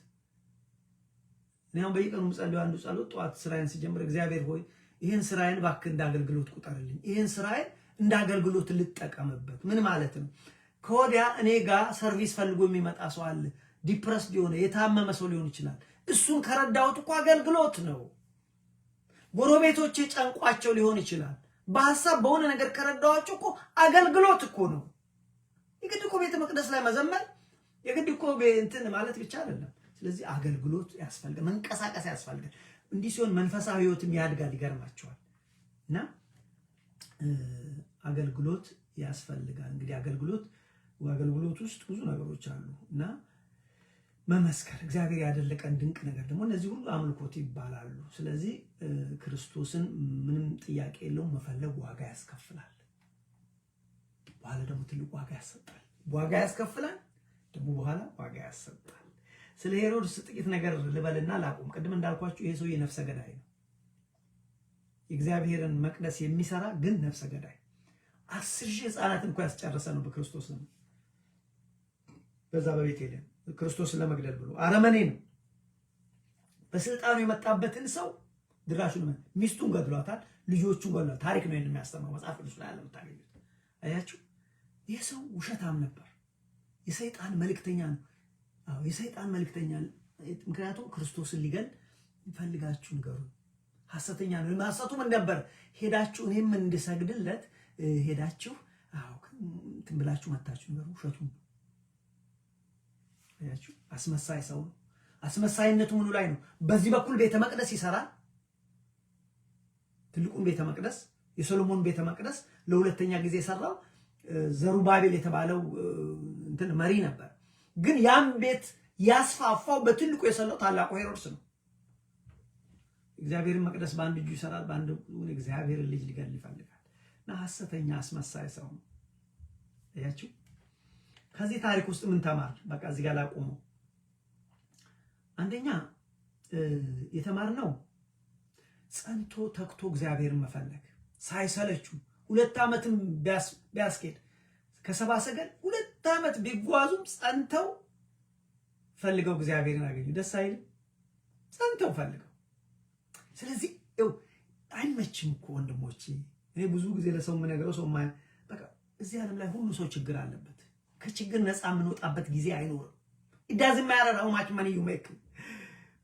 [SPEAKER 1] እኔም በየቀኑ ምጸልየው አንዱ ጸሎት ጠዋት ስራዬን ሲጀምር እግዚአብሔር ሆይ ይሄን ስራዬን እባክህ እንዳገልግሎት ቁጠርልኝ፣ ይሄን ስራዬን እንዳገልግሎት ልጠቀምበት። ምን ማለት ነው? ከወዲያ እኔ ጋር ሰርቪስ ፈልጎ የሚመጣ ሰው አለ። ዲፕረስድ የሆነ የታመመ ሰው ሊሆን ይችላል። እሱን ከረዳሁት እኮ አገልግሎት ነው። ጎረቤቶቼ ጨንቋቸው ሊሆን ይችላል። በሐሳብ በሆነ ነገር ከረዳኋቸው እኮ አገልግሎት እኮ ነው። የግድ እኮ ቤተ መቅደስ ላይ መዘመር የግድ እኮ እንትን ማለት ብቻ አይደለም። ስለዚህ አገልግሎት ያስፈልጋል፣ መንቀሳቀስ ያስፈልጋል። እንዲህ ሲሆን መንፈሳዊ ህይወትም ያድጋል። ይገርማቸዋል። እና አገልግሎት ያስፈልጋል። እንግዲህ አገልግሎት ውስጥ ብዙ ነገሮች አሉ እና መመስከር፣ እግዚአብሔር ያደረቀን ድንቅ ነገር ደግሞ እነዚህ ሁሉ አምልኮት ይባላሉ። ስለዚህ ክርስቶስን ምንም ጥያቄ የለውም መፈለግ ዋጋ ያስከፍላል። በኋላ ደግሞ ትልቅ ዋጋ ያሰጣል። ዋጋ ያስከፍላል ደግሞ በኋላ ዋጋ ያሰጣል። ስለ ሄሮድስ ጥቂት ነገር ልበልና ላቁም። ቅድም እንዳልኳችሁ ይሄ ሰውዬ ነፍሰ ገዳይ ነው። የእግዚአብሔርን መቅደስ የሚሰራ ግን ነፍሰ ገዳይ 10,000 ህፃናት እንኳን ያስጨረሰ ነው በክርስቶስ ነው። በዛ በቤተልሔም ክርስቶስን ለመግደል ብሎ አረመኔ ነው። በስልጣኑ የመጣበትን ሰው ድራሹን ሚስቱን ገድሏታል፣ ልጆቹን ገድሏታል። ታሪክ ነው የሚያስተምረው መጽሐፍ ቅዱስ ላይ ያለ የምታገኙት። አያችሁ፣ ይህ ሰው ውሸታም ነበር። የሰይጣን መልእክተኛ ነው። አዎ የሰይጣን መልእክተኛ። ምክንያቱም ክርስቶስን ሊገል ፈልጋችሁ ንገሩ። ሐሰተኛ ነው። ማሰቱ ምን ነበር? ሄዳችሁ እኔም እንድሰግድለት ሄዳችሁ እንትን ብላችሁ መታችሁ ንገሩ። ውሸቱን አያችሁ፣ አስመሳይ ሰው ነው። አስመሳይነቱ ምኑ ላይ ነው? በዚህ በኩል ቤተ መቅደስ ይሰራል። ትልቁን ቤተ መቅደስ የሶሎሞን ቤተ መቅደስ ለሁለተኛ ጊዜ የሰራው ዘሩባቤል የተባለው እንትን መሪ ነበር። ግን ያን ቤት ያስፋፋው በትልቁ የሰራው ታላቁ ሄሮድስ ነው። እግዚአብሔርን መቅደስ በአንድ እጁ ይሰራል፣ በአንድ እግዚአብሔርን ልጅ ሊገድል ይፈልጋል። እና ሐሰተኛ አስመሳይ ሰው ነው። አያችሁ፣ ከዚህ ታሪክ ውስጥ ምን ተማር? በቃ እዚህ ጋር ላቆመው። አንደኛ የተማርነው ጸንቶ ተክቶ እግዚአብሔርን መፈለግ ሳይሰለቹ 2 ዓመትም ቢያስኬድ ከሰባ ሰገል 2 ዓመት ቢጓዙም ጸንተው ፈልገው እግዚአብሔርን አገኙ። ደስ አይልም? ጸንተው ፈልገው። ስለዚህ አይመችም እኮ ወንድሞቼ። እኔ ብዙ ጊዜ ለሰው የምነግረው ሰው በቃ እዚህ ዓለም ላይ ሁሉ ሰው ችግር አለበት። ከችግር ነፃ የምንወጣበት ጊዜ አይኖርም። it doesn't matter how much money you make።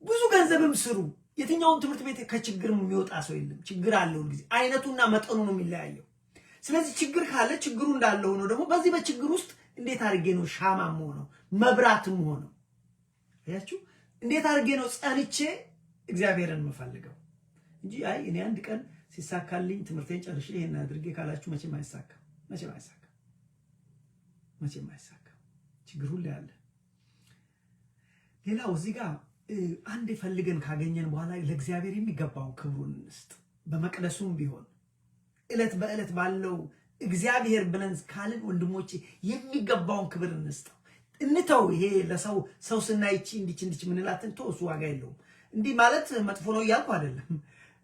[SPEAKER 1] ብዙ ገንዘብም ስሩ፣ የትኛውም ትምህርት ቤት ከችግር የሚወጣ ሰው የለም። ችግር አለው ጊዜ አይነቱና መጠኑ ነው የሚለያየው። ስለዚህ ችግር ካለ ችግሩ እንዳለ ሆኖ ደግሞ በዚህ በችግር ውስጥ እንዴት አድርጌ ነው ሻማም ሆነው መብራትም ሆነው አያችሁ፣ እንዴት አድርጌ ነው ጸንቼ እግዚአብሔርን የምፈልገው እንጂ አይ እኔ አንድ ቀን ሲሳካልኝ ትምህርቴን ጨርሼ ይሄን አድርጌ ካላችሁ መቼም አይሳካም። መቼም አይሳካም። ችግር ሁሉ ያለ። ሌላው እዚህ ጋር አንድ ፈልገን ካገኘን በኋላ ለእግዚአብሔር የሚገባውን ክብሩን እንስጥ። በመቅደሱም ቢሆን እለት በእለት ባለው እግዚአብሔር ብለን ካልን ወንድሞቼ የሚገባውን ክብር እንስጠው። እንተው። ይሄ ለሰው ስናይቺ እንዲች ምንላትን ተወሱ ዋጋ የለውም። እንዲህ ማለት መጥፎ ነው እያልኩ አይደለም።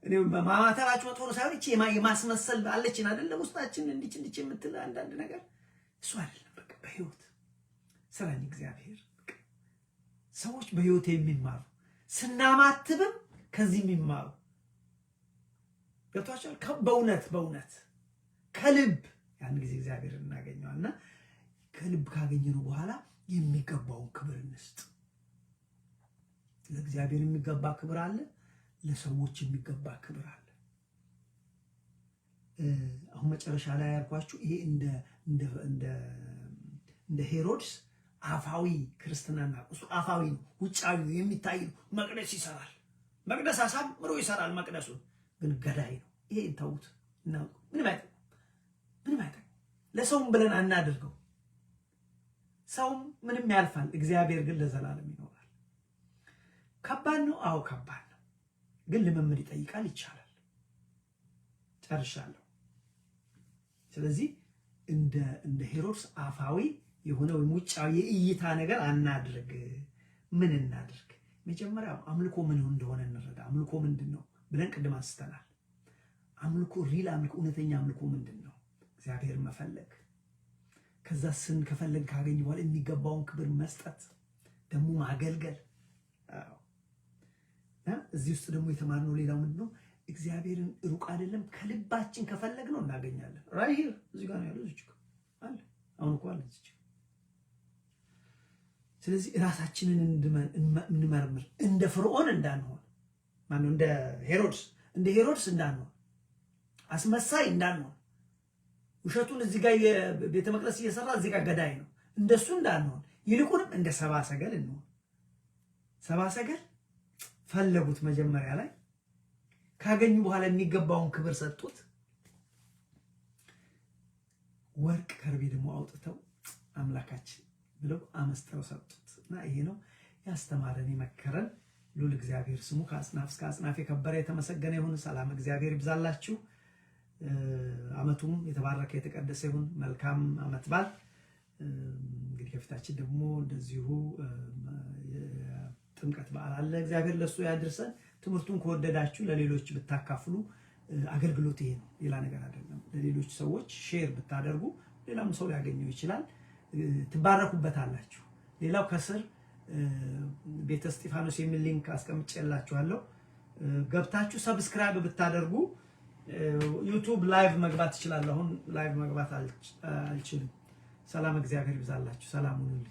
[SPEAKER 1] እኔ ማማተራችሁ መጥፎ ነው ሳይሆን እቺ የማስመሰል አለችን አይደለም ውስጣችን እንዲች የምትል አንዳንድ ነገር እሱ አይደለም። በቃ በህይወት ስራኝ እግዚአብሔር ሰዎች በህይወት የሚማሩ ስናማትብም ከዚህ የሚማሩ ገብቷቸዋል። በእውነት ከልብ ያን ጊዜ እግዚአብሔር እናገኘዋልና ከልብ ካገኘነው በኋላ የሚገባውን ክብር እንስጥ። ለእግዚአብሔር የሚገባ ክብር አለ፣ ለሰዎች የሚገባ ክብር አለ። አሁን መጨረሻ ላይ ያልኳችሁ ይሄ እንደ ሄሮድስ አፋዊ ክርስትናና እሱ አፋዊ ነው፣ ውጫዊ የሚታይ ነው። መቅደስ ይሰራል፣ መቅደስ አሳምሮ ይሰራል። መቅደሱን ግን ገዳይ ነው። ይሄ ተውት ነው። ምንም አይጠቅም። ለሰውም ብለን አናድርገው። ሰውም ምንም ያልፋል፣ እግዚአብሔር ግን ለዘላለም ይኖራል። ከባድ ነው። አዎ ከባድ ነው፣ ግን ልምምድ ይጠይቃል። ይቻላል። ጨርሻለሁ። ስለዚህ እንደ ሄሮድስ አፋዊ የሆነ ወይም ውጫዊ የእይታ ነገር አናድርግ። ምን እናድርግ? መጀመሪያ አምልኮ ምን እንደሆነ እንረዳ። አምልኮ ምንድነው ብለን ቅድም አንስተናል። አምልኮ ሪል አምልኮ፣ እውነተኛ አምልኮ ምንድነው? እግዚአብሔር መፈለግ፣ ከዛ ከፈለግ ካገኘ በኋላ የሚገባውን ክብር መስጠት፣ ደግሞ ማገልገል። እዚህ ውስጥ ደግሞ የተማርነው ሌላው ምንድነው? እግዚአብሔርን ሩቅ አይደለም ከልባችን ከፈለግነው እናገኛለን። ራይ ሂር እዚህ ጋር ነው ያለው። እዚህ ጋር አለ። አሁን እኮ አለ እዚህ። ስለዚህ ራሳችንን እንመርምር። እንደ ፍርዖን እንዳንሆን፣ ማነው እንደ ሄሮድስ እንዳንሆን፣ አስመሳይ እንዳንሆን፣ ውሸቱን እዚህ ጋር የቤተ መቅደስ እየሰራ እዚህ ጋር ገዳይ ነው፣ እንደሱ እንዳንሆን፣ ይልቁንም እንደ ሰብአ ሰገል እንሆን። ሰብአ ሰገል ፈለጉት። መጀመሪያ ላይ ካገኙ በኋላ የሚገባውን ክብር ሰጡት። ወርቅ ከርቤ ደግሞ አውጥተው አምላካችን ብለው አመስጥረው ሰጡት። እና ይሄ ነው ያስተማረን የመከረን ልዑል እግዚአብሔር ስሙ ከአጽናፍ እስከ አጽናፍ የከበረ የተመሰገነ ይሁን። ሰላም እግዚአብሔር ይብዛላችሁ። ዓመቱም የተባረከ የተቀደሰ ይሁን። መልካም ዓመት በዓል። እንግዲህ ከፊታችን ደግሞ እንደዚሁ ጥምቀት በዓል አለ። እግዚአብሔር ለሱ ያድርሰን። ትምህርቱን ከወደዳችሁ ለሌሎች ብታካፍሉ፣ አገልግሎት ይሄ ነው፣ ሌላ ነገር አይደለም። ለሌሎች ሰዎች ሼር ብታደርጉ ሌላም ሰው ሊያገኘው ይችላል፣ ትባረኩበታላችሁ። ሌላው ከስር ቤተ እስጢፋኖስ የሚል ሊንክ አስቀምጬላችኋለሁ። ገብታችሁ ሰብስክራይብ ብታደርጉ ዩቲዩብ ላይቭ መግባት እችላለሁ። አሁን ላይቭ መግባት አልችልም። ሰላም እግዚአብሔር ይብዛላችሁ። ሰላም ሁኑልኝ።